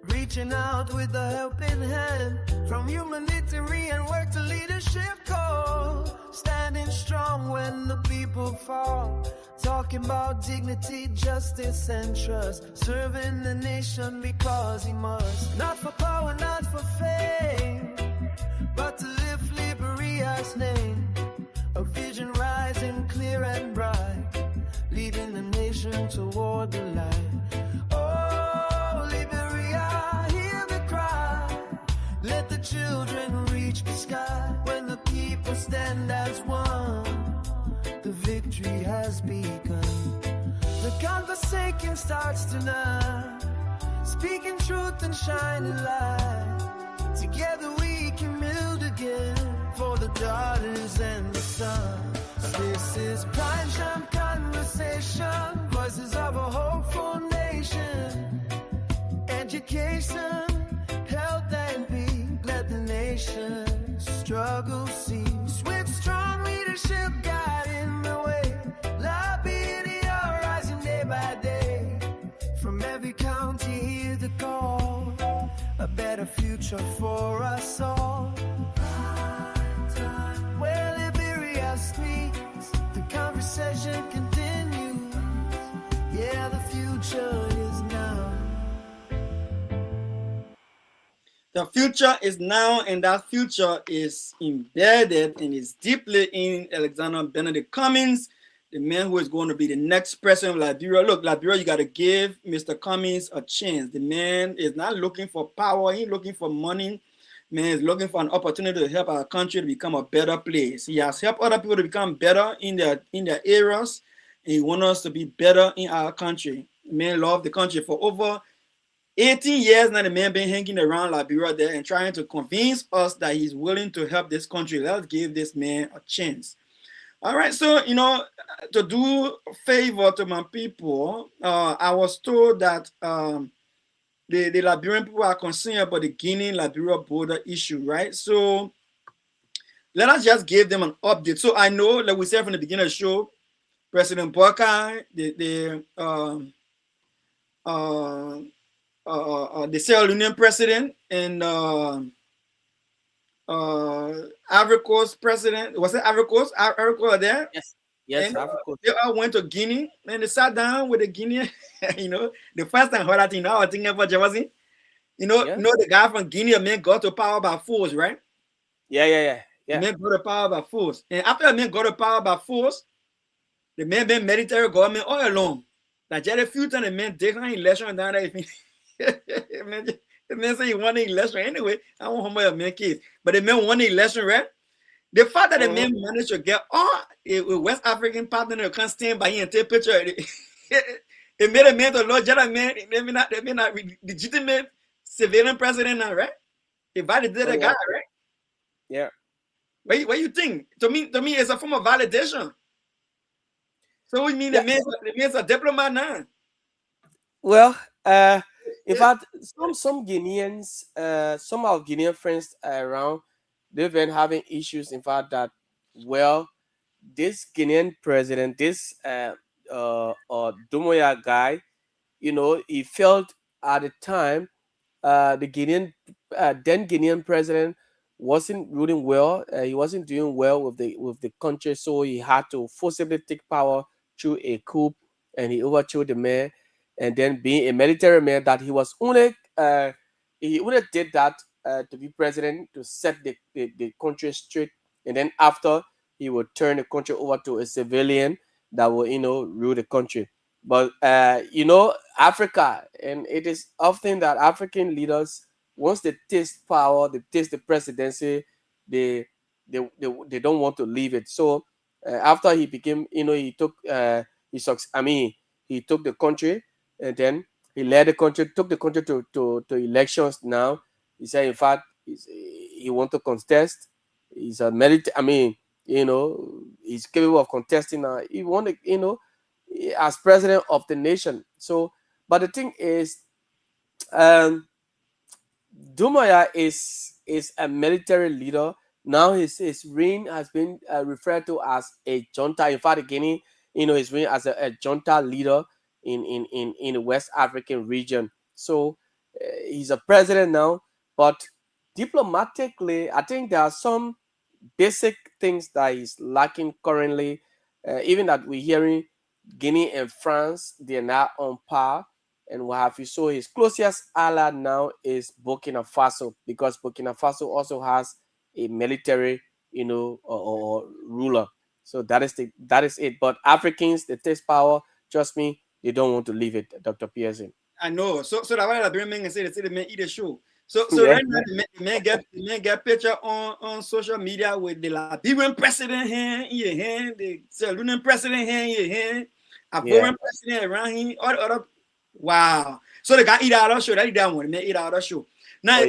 reaching out with a helping hand. From humanitarian work to leadership call, standing strong when the people fall, talking about dignity, justice and trust, serving the nation because he must. Not for power, not for fame, but to lift Liberia's name. A vision rising clear and bright, leading the nation toward the light. Oh, Liberia, hear the cry. Let the children reach the sky. When the people stand as one, the victory has begun. The conversation starts tonight, speaking truth and shining light. Together we can build again for the daughters and the sons. This is Prime Time Conversation, voices of a hopeful nation. Education, health and peace, let the nation struggle cease. With strong leadership guiding the way, Liberia rising day by day. From every county hear the call, a better future for us all. Where Liberia speaks, the conversation continues. Yeah, the future is now. The future is now, and that future is embedded and is deeply in Alexander Benedict Cummings, the man who is going to be the next president of Liberia. Look, Liberia, you got to give Mr. Cummings a chance. The man is not looking for power. He's looking for money. Man is looking for an opportunity to help our country to become a better place. He has helped other people to become better in their areas, and he wants us to be better in our country. The man loved the country for over 18 years now. The man been hanging around Liberia there and trying to convince us that he's willing to help this country. Let's give this man a chance. All right, so, to do a favor to my people, I was told that the Liberian people are concerned about the Guinea-Liberia border issue, right? So let us just give them an update. So I know, like we said from the beginning of the show, President Buckeye, the Sierra Leonean president, and Ivory Coast president, was it Ivory Coast? Ivory Coast there? Yes, And Ivory Coast. they all went to Guinea, and they sat down with the Guinea. The first time I heard that thing, now I was thinking about Jefferson. The guy from Guinea, man, got to power by force, right? Yeah. The man got to power by force. And after the man got to power by force, the man been military government all along. Like just a few times the man declined election down there. The man said he won the election anyway. I won't humble a man case. But the man won the election, right? The fact that the man managed to get all a West African partner to come stand by him and take a picture, it made a man the Lord Jedi man, they may not legitimate civilian president now, right? They validated the guy, right? Yeah. What you think? To me, it's a form of validation. So we mean the man's a diplomat now. Well, in fact, some Guineans, some of Guinean friends around, they've been having issues. In fact, that this Guinean president, this Dumoya guy, he felt at the time the then Guinean president wasn't ruling well. He wasn't doing well with the country, so he had to forcibly take power through a coup, and he overthrew the man. And then, being a military man, that he only did that to be president, to set the country straight, and then after he would turn the country over to a civilian that will rule the country. But Africa, and it is often that African leaders, once they taste power, they taste the presidency, they don't want to leave it. So after he became, he he took the country, and then he led the country, took the country to elections. Now he said, in fact, he want to contest. He's a I mean, he's capable of contesting. He want to, as president of the nation. So, but the thing is, um, Dumaya is a military leader. Now his reign has been referred to as a junta. In fact, Guinea, his reign as a junta leader in the West African region. So he's a president now, but diplomatically, I think there are some basic things that he's lacking currently. Even that we're hearing Guinea and France, they're not on par and what have you. So his closest ally now is Burkina Faso, because Burkina Faso also has a military, or ruler. So that is it. But Africans, they taste power. Trust me, they don't want to leave it, Dr. Pearson. I know. So that's why Liberian men say the man eat a show. So Yeah. right now the man get picture on social media with the Liberian president hand in your hand, the Salunian president hand in your hand, a foreign president around him, all the other. Wow. So the guy eat out of show. That one. The man eat out of show. Now,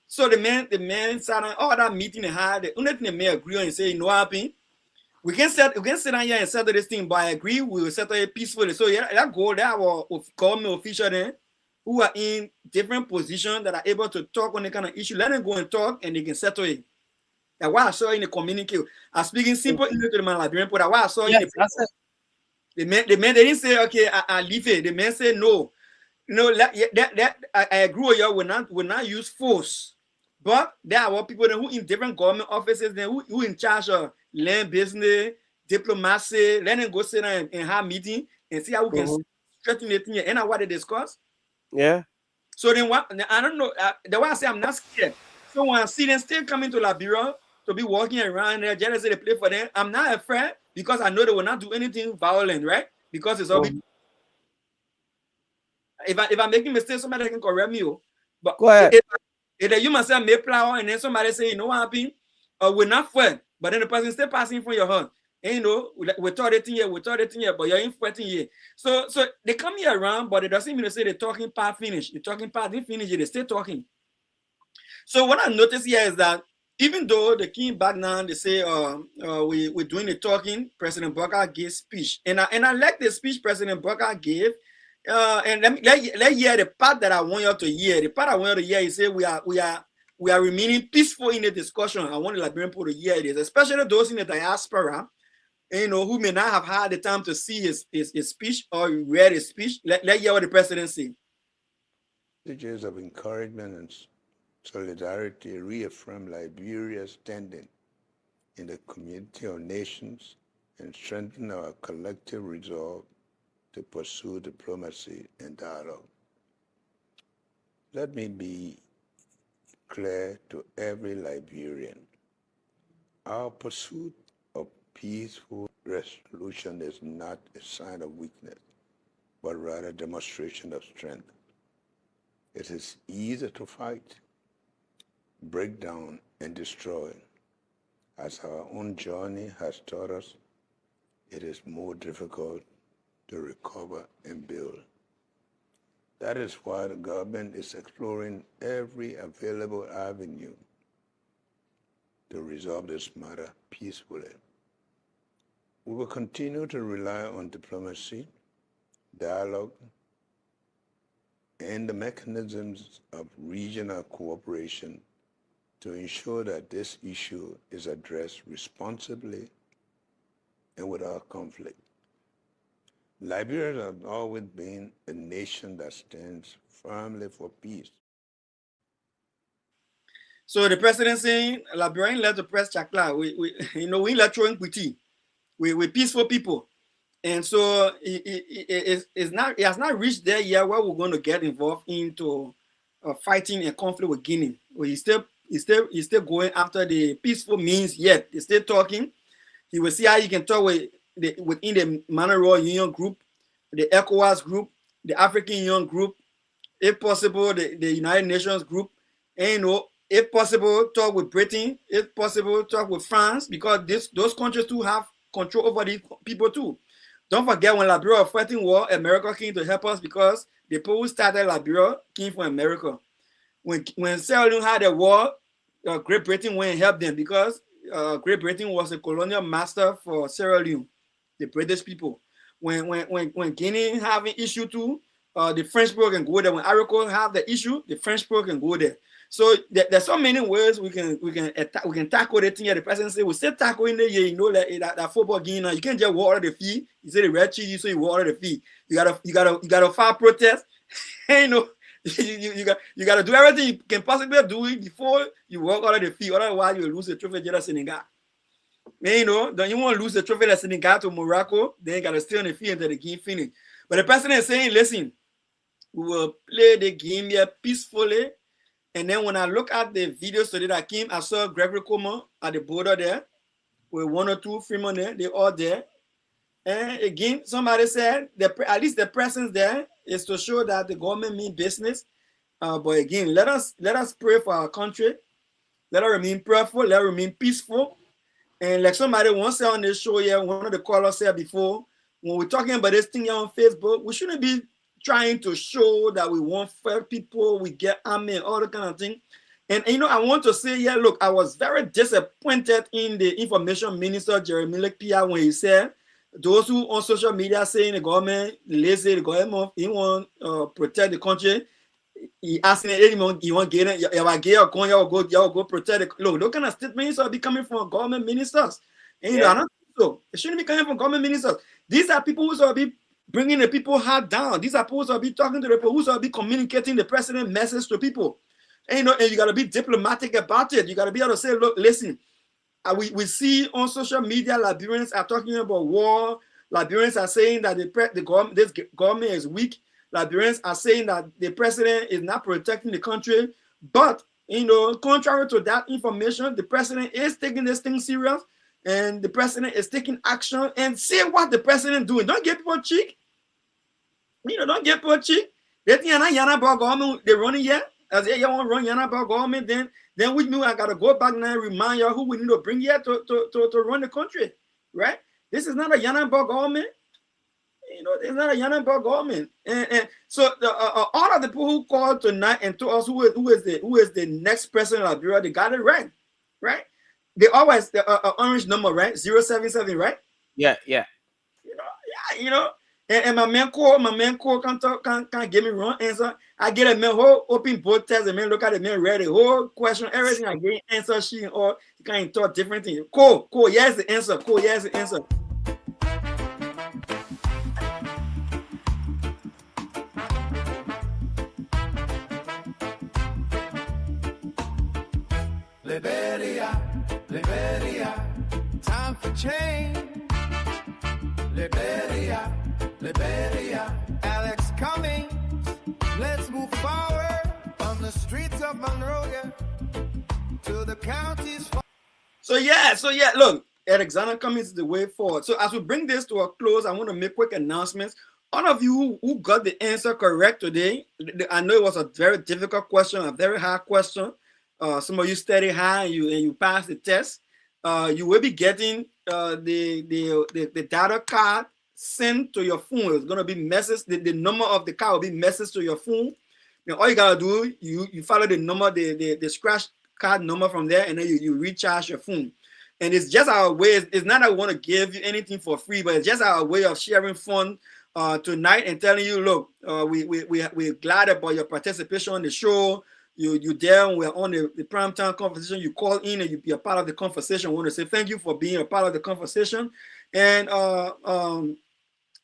so the man sat on all that meeting and had the only thing the man agree on and say, no happen. We can sit down here and settle this thing, but I agree we will settle it peacefully. So yeah, that goal that our government officials then who are in different positions that are able to talk on the kind of issue, let them go and talk and they can settle it. That's why I saw in the communique. I'm speaking simple English to the man Liberian, but that's why I saw in the man they didn't say okay, I leave it. The man said no. I agree with you. Will not use force. But there are people who in different government offices then who in charge of land business, diplomacy. Let them go sit down and have meeting and see how we can straighten the thing. And what they discuss. Yeah. So then what? I don't know. The way I say I'm not scared. So when I see them still coming to Liberia to be walking around there, just say they play for them, I'm not afraid because I know they will not do anything violent, right? Because it's all. If I'm making mistakes, somebody can correct me. But go ahead. If the human say may plow and then somebody say, you know what happened? We're not fair. But then the person still passing from your hand. And we thought it in here, but you're in here. So they come here around, but it doesn't mean to say the talking part finished. The talking part didn't finish, they're still talking. So what I noticed here is that even though the king back now, they say we're doing the talking, President Baka gave speech. And I like the speech President Baka gave. And let hear the part that I want you to hear. The part I want you to hear is say we are remaining peaceful in the discussion. I want the Liberian people to hear this, especially those in the diaspora, who may not have had the time to see his speech or read his speech. Let hear what the president said. Messages of encouragement and solidarity reaffirm Liberia's standing in the community of nations and strengthen our collective resolve to pursue diplomacy and dialogue. Let me be clear to every Liberian. Our pursuit of peaceful resolution is not a sign of weakness, but rather a demonstration of strength. It is easier to fight, break down, and destroy. As our own journey has taught us, it is more difficult to recover and build. That is why the government is exploring every available avenue to resolve this matter peacefully. We will continue to rely on diplomacy, dialogue, and the mechanisms of regional cooperation to ensure that this issue is addressed responsibly and without conflict. Liberia has always been a nation that stands firmly for peace. So the president saying, Liberian let the press chakla. We let throwing kuti. We peaceful people. And so it has not reached there yet where we're going to get involved into fighting a conflict with Guinea. He's still going after the peaceful means yet. He's still talking. He will see how he can talk within the Monroe Union group, the ECOWAS group, the African Union group, if possible, the United Nations group, and if possible, talk with Britain, if possible, talk with France, because those countries too have control over these people too. Don't forget when Liberia was fighting war, America came to help us because the people who started Liberia came from America. When Sierra Leone had a war, Great Britain went and helped them because Great Britain was a colonial master for Sierra Leone, the British people. When Guinea having issue too, the French people can go there. When Iroquois have the issue, the French people can go there. So there's so many ways we can tackle the thing. Yeah, the president say we still tackle in the year. You know, like that football game. You can't just water the fee. You say the red cheese, so you water the fee. You gotta file protest. You know, you gotta do everything you can possibly do it before you walk out of the field. Otherwise, you lose the trophy to Senegal. Man, you know, don't you want to lose the trophy like Senegal to Morocco? Then you gotta stay on the field until the game finish. But the president is saying, listen, we will play the game here peacefully. And then when I look at the videos today that came, I saw Gregory Coleman at the border there with 1 or 2 Freeman there. They all there. And again, somebody said at least the presence there is to show that the government mean business. But again, let us pray for our country. Let us remain prayerful. Let us remain peaceful. And like somebody once said on this show here, one of the callers said before, when we're talking about this thing here on Facebook, we shouldn't be trying to show that we want fair people, we get army and all that kind of thing. And you know, I want to say here, look, I was very disappointed in the information minister, Jeremy Lekpia, when he said, those who on social media saying the government lazy, the government he want protect the country. He asking anyone you want get it, you go protect it. Look, those kind of statements are be coming from government ministers. And you know, I don't think so. It shouldn't be coming from government ministers. These are people who should be bringing the people heart down. These are people who should be talking to the people, who should be communicating the president message to people. And you know, and you gotta be diplomatic about it. You gotta be able to say, look, listen. We see on social media Liberians are talking about war. Liberians are saying that this government is weak. Liberians are saying that the president is not protecting the country. But, you know, contrary to that information, the president is taking this thing serious, and the president is taking action. And see what the president doing. Don't get people cheek. You know, don't get people cheek. They think Yana about government, they're running yet. As they want to run Yana about government, then with me, I gotta go back now and remind you who we need to bring here to run the country, right? This is not a Yanaba government. You know, it's not a Yanaba government. And so all of the people who called tonight and told us who is the next president of Liberia, they got it right, right? They always the orange number, right? 077, right? Yeah. You know. And my man call can't give me wrong answer. I get a man whole open both tests, and man look at the man read the whole question, everything I get answer she or you can't talk different things. Cool, yes the answer. Cool, yes the answer. Liberia, time for change. Liberia, Alex Cummings, let's move forward on the streets of Monrovia to the counties. So yeah, look, Alexander Cummings is the way forward. So as we bring this to a close, I want to make quick announcements. All of you who got the answer correct today, I know it was a very difficult question, a very hard question. Some of you studied high and you passed the test. You will be getting the data card sent to your phone. It's gonna be message. The number of the card will be message to your phone. Then all you gotta do, you follow the number, the scratch card number from there, and then you recharge your phone. And it's just our way. It's not that we want to give you anything for free, but it's just our way of sharing fun tonight and telling you, look, we're glad about your participation on the show. You there, we're on the primetime conversation. You call in and you be a part of the conversation. I want to say thank you for being a part of the conversation. And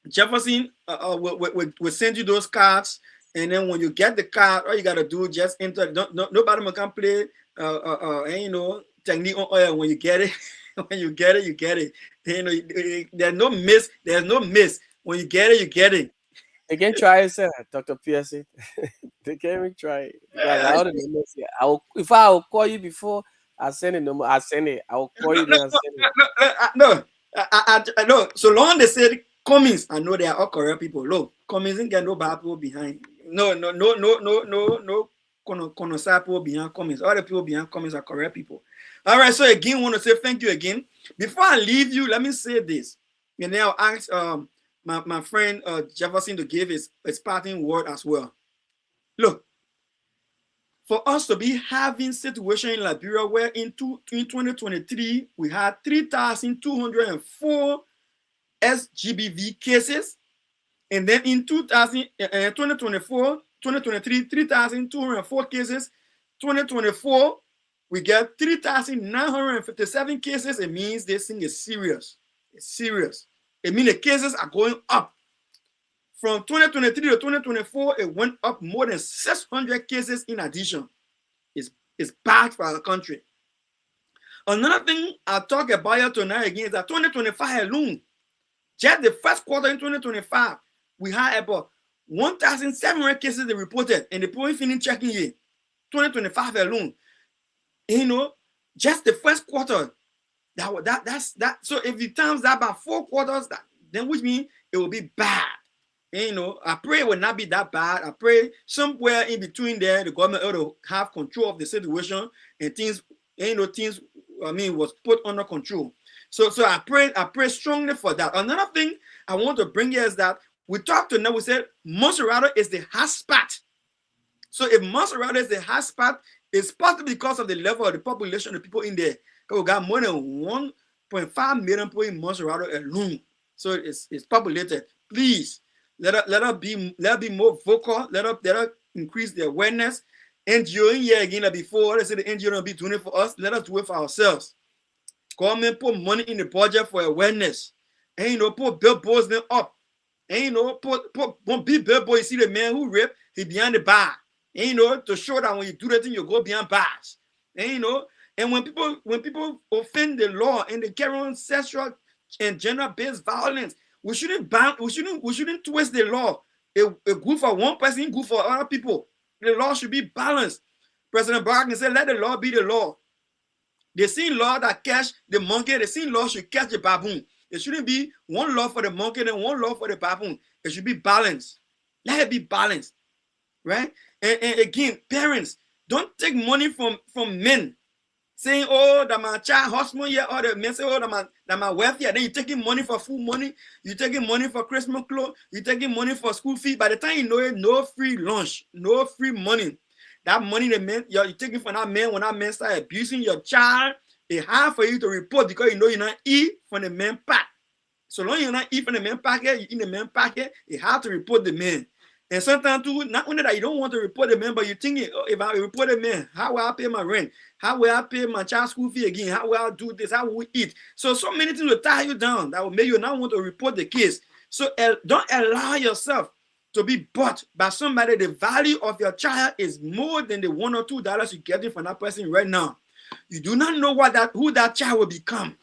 Jefferson will send you those cards. And then when you get the card, all you gotta do just enter. Nobody can play you know, technique on oil. When you get it, you get it. You know, there's no miss. When you get it, you get it. They can try it, sir, Dr. PSC. They can even try it. If I will call you before I send it, I send it. I will call you. No. No. So long they said Cummings, I know they are all correct people. Look, Cummings didn't get no bad people behind. No. People behind Cummings. All the people behind Cummings are correct people. All right. So again, I want to say thank you again. Before I leave you, let me say this. And then I'll ask my friend Jefferson to give his parting word as well. Look, for us to be having situation in Liberia where in 2023 we had 3,204 SGBV cases, and then in 2024, 2023, 3,204 cases. 2024, we get 3,957 cases. It means this thing is serious. It's serious. It means the cases are going up. From 2023 to 2024, it went up more than 600 cases in addition. It's bad for our country. Another thing I'll talk about here tonight again is that 2025 alone, just the first quarter in 2025, we had about 1,700 cases they reported, and the point finish checking here. 2025 alone, you know, just the first quarter. That's. So if you times that by 4 quarters, then which means it will be bad. And, you know, I pray it will not be that bad. I pray somewhere in between there, the government ought to have control of the situation and things, you know, things. I mean, was put under control. So I pray strongly for that. Another thing I want to bring here is that we talked to now. We said Monserrato is the hotspot. So if Monserrato is the hotspot, it's possibly because of the level of the population of the people in there. Because we got more than 1.5 million people in Monserrato alone. So it's populated. Please let us be more vocal. Let us increase the awareness. NGO in here again like before. Let's say the NGO don't be doing it for us. Let us do it for ourselves. Government put money in the budget for awareness. And you know, put billboards them up. And you know, put one big billboard. You see the man who raped, he behind the bar. And you know, to show that when you do that thing, you go behind bars. And you know, and when people offend the law and they carry on sexual and gender-based violence, we shouldn't twist the law. A good for one person, good for other people. The law should be balanced. President Biden said, let the law be the law. The same law that catch the monkey, the same law should catch the baboon. It shouldn't be one law for the monkey and one law for the baboon. It should be balanced. Let it be balanced. Right? And again, parents, don't take money from men. Saying, oh, that my child husband here, or the men say, oh, that my wife here. Then you're taking money for food money. You're taking money for Christmas clothes. You're taking money for school fee. By the time you know it, no free lunch, no free money. That money the man you're taking from that man, when that man start abusing your child, it's hard for you to report because you know you're not eat from the man pack. So long you're not eat from the man packet, you eat the man packet, it's hard to report the man. And sometimes too, not only that you don't want to report the man, but you're thinking, oh, if I report the man, how will I pay my rent? How will I pay my child's school fee again? How will I do this? How will we eat? So many things will tie you down that will make you not want to report the case. So don't allow yourself to be bought by somebody. The value of your child is more than the $1 or $2 you're getting from that person right now. You do not know who that child will become.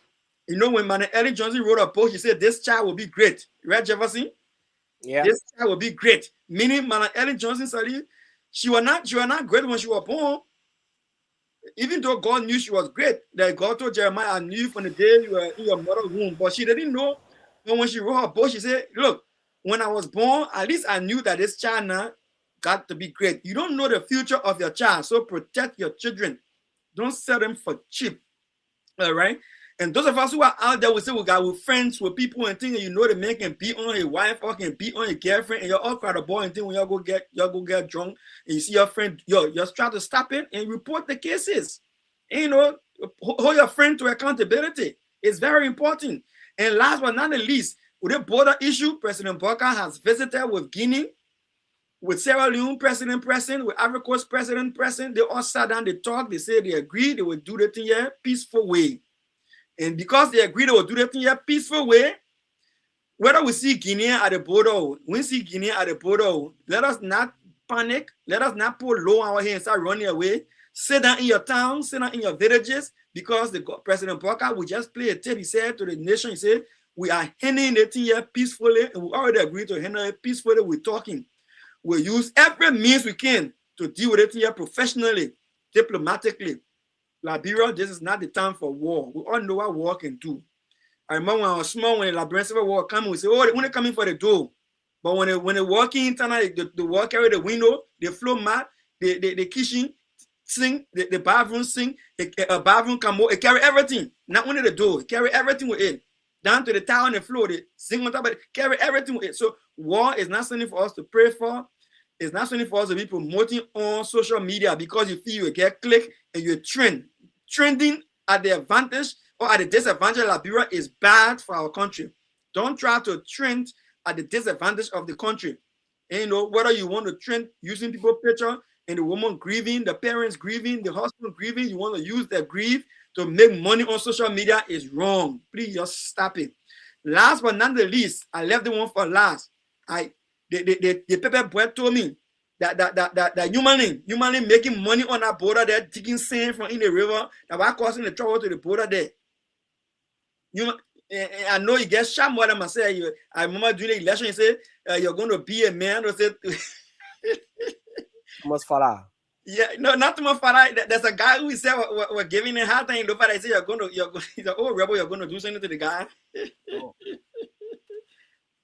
You know, when Manuel Ellen Johnson wrote a book, he said, this child will be great. Right, Jefferson? Yeah. This child will be great. Meaning, Manuel Ellen Johnson said, she was not great when she was born. Even though God knew she was great, that God told Jeremiah, I knew you from the day you were in your mother's womb. But she didn't know. But when she wrote her book, she said, look, when I was born, at least I knew that this child now got to be great. You don't know the future of your child, so protect your children. Don't sell them for cheap. All right? And those of us who are out there, we say we got with friends, with people and things, and you know the man can beat on his wife or can beat on his girlfriend, and you're all cry the boy and think when y'all go get drunk, and you see your friend, just try to stop it and report the cases. And, you know, hold your friend to accountability. It's very important. And last but not the least, with the border issue, President Barker has visited with Guinea, with Sierra Leone president present, with Ivory Coast president present. They all sat down, they talked, they said they agreed they would do the thing here peaceful way. And because they agreed they will do the thing in a peaceful way, whether we see Guinea at the border, let us not panic. Let us not put low our hands and start running away. Sit down in your towns, sit down in your villages, because President Barker will just play a tape. He said to the nation, he said, we are handling the thing here peacefully, and we already agreed to handle it peacefully. We're talking. We'll use every means we can to deal with it here professionally, diplomatically. Liberia, this is not the time for war. We all know what war can do. I remember when I was small, when the Liberian Civil War came, we say, oh, they only coming for the door. But when they walk in, the war carry the window, they flow mat, the kitchen sing, the bathroom sing, a bathroom come out, it carry everything. Not only the door, it carry everything with it. down to the towel on the floor. They sing on top of it, carry everything with it. So war is not something for us to pray for. It's not something for us to be promoting on social media because you feel you get click and you trend. Trending at the advantage or at the disadvantage of Liberia is bad for our country. Don't try to trend at the disadvantage of the country. And you know, whether you want to trend using people's picture and the woman grieving, the parents grieving, the husband grieving, you want to use their grief to make money on social media is wrong. Please just stop it. Last but not the least, I left the one for last. The paper boy told me that humanly making money on that border there, digging sand from in the river, that was causing the trouble to the border there. I know you get shot more than myself. I remember during the election, you said you're going to be a man. Must follow. Yeah, no, not too much for that. There's a guy who said we're giving him hard time. Nobody say he's an old rebel. You're going to do something to the guy. Oh.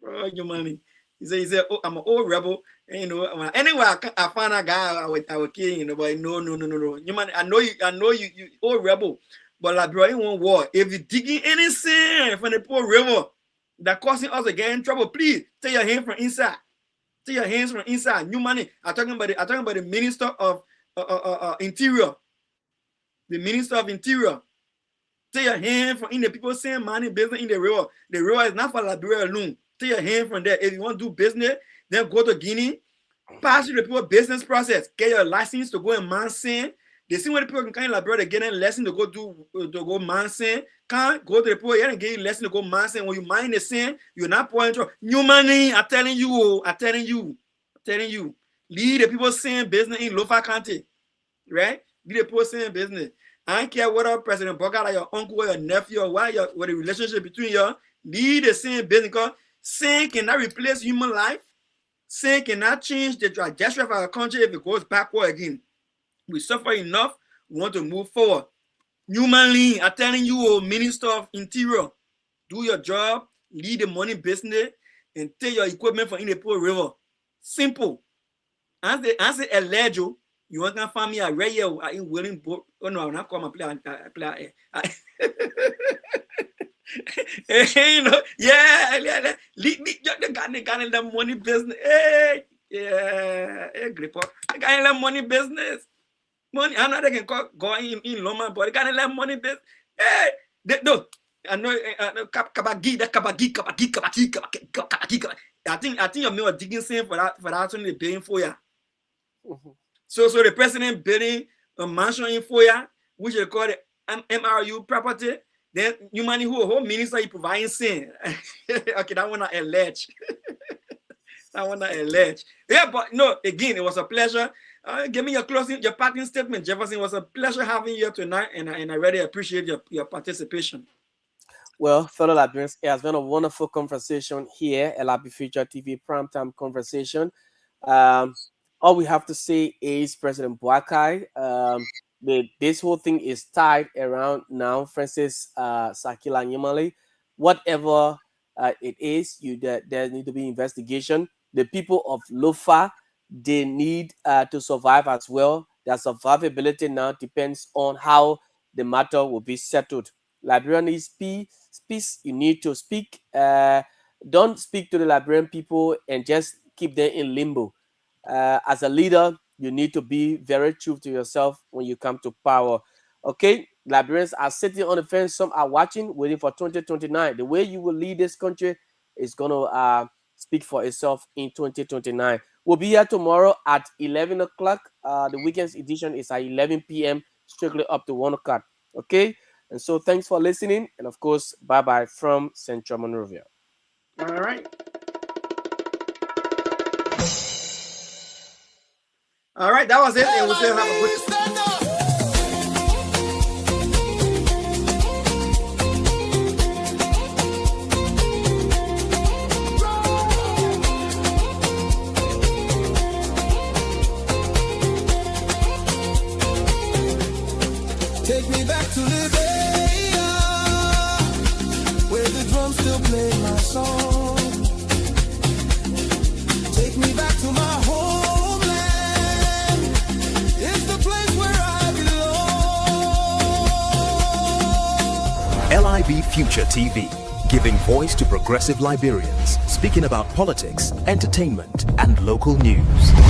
Bro, your money. He said, oh, I'm an old rebel. And, you know, anyway, I found a guy I would kill, you know, but no. You man, I know you old rebel, but like, bro, you want war. If you digging any sand from the poor river that causing us to get in trouble, please take your hand from inside. Take your hands from inside. New money. I'm talking about the Minister of Interior. The Minister of Interior. Take your hand from in the people saying money business in the river. The river is not for Liberia alone. Take your hand from there. If you want to do business, then go to Guinea. Pass through the people business process. Get your license to go and mine sand. They see when the people can come in Liberia, they get a lesson to go mine sand. Can't go to the people here and get a lesson to go mine sand. When you mine the sand, you're not pouring trouble. New money, I'm telling you. Lead the people saying business in Lofa County. Right? Lead the people saying business. I don't care whether President Bogart or your uncle or your nephew or what the relationship between you. Lead the same business because sin cannot replace human life. Sin cannot change the trajectory of our country if it goes backward again. We suffer enough. We want to move forward. Humanly, I'm telling you, Minister of Interior, do your job, lead the money business, and take your equipment from in the poor river. Simple. As they allege you want to find me a right here in willing boat. Oh no, I'm not calling my player. You know, yeah. The guy in the money business. Hey, grip up. The guy in the money business. Money, I know they can go in Loma, but they got a money business. Hey, I know kabagi. I think your men are digging same for that one they're paying for ya. So the president building a mansion in Foya, which they call the MRU property. Then you money whole minister you providing sin. Okay, that one not alleged. Yeah, but no, again, it was a pleasure. Give me your parting statement, Jefferson. It was a pleasure having you here tonight, and I really appreciate your participation. Well, fellow Liberians, it has been a wonderful conversation here at LIB Future TV Primetime Conversation. All we have to say is President Boakai, this whole thing is tied around now Francis Sakila Nyimale. Whatever it is, there need to be investigation. The people of Lofa, they need to survive as well. Their survivability now depends on how the matter will be settled. Liberia needs peace. You need to speak. Don't speak to the Liberian people and just keep them in limbo. As a leader, you need to be very true to yourself when you come to power. Okay, Liberians are sitting on the fence. Some are watching, waiting for 2029. The way you will lead this country is going to speak for itself in 2029. We'll be here tomorrow at 11 o'clock. The weekend's edition is at 11 p.m. strictly up to 1 o'clock. Okay, and so thanks for listening. And of course, bye-bye from Central Monrovia. All right. All right, that was it. And we'll still have a good... Take me back to Liberia, where the drums still play my song. Take me back to my homeland. It's the place where I belong. LIB Future TV, giving voice to progressive Liberians, speaking about politics, entertainment, and local news.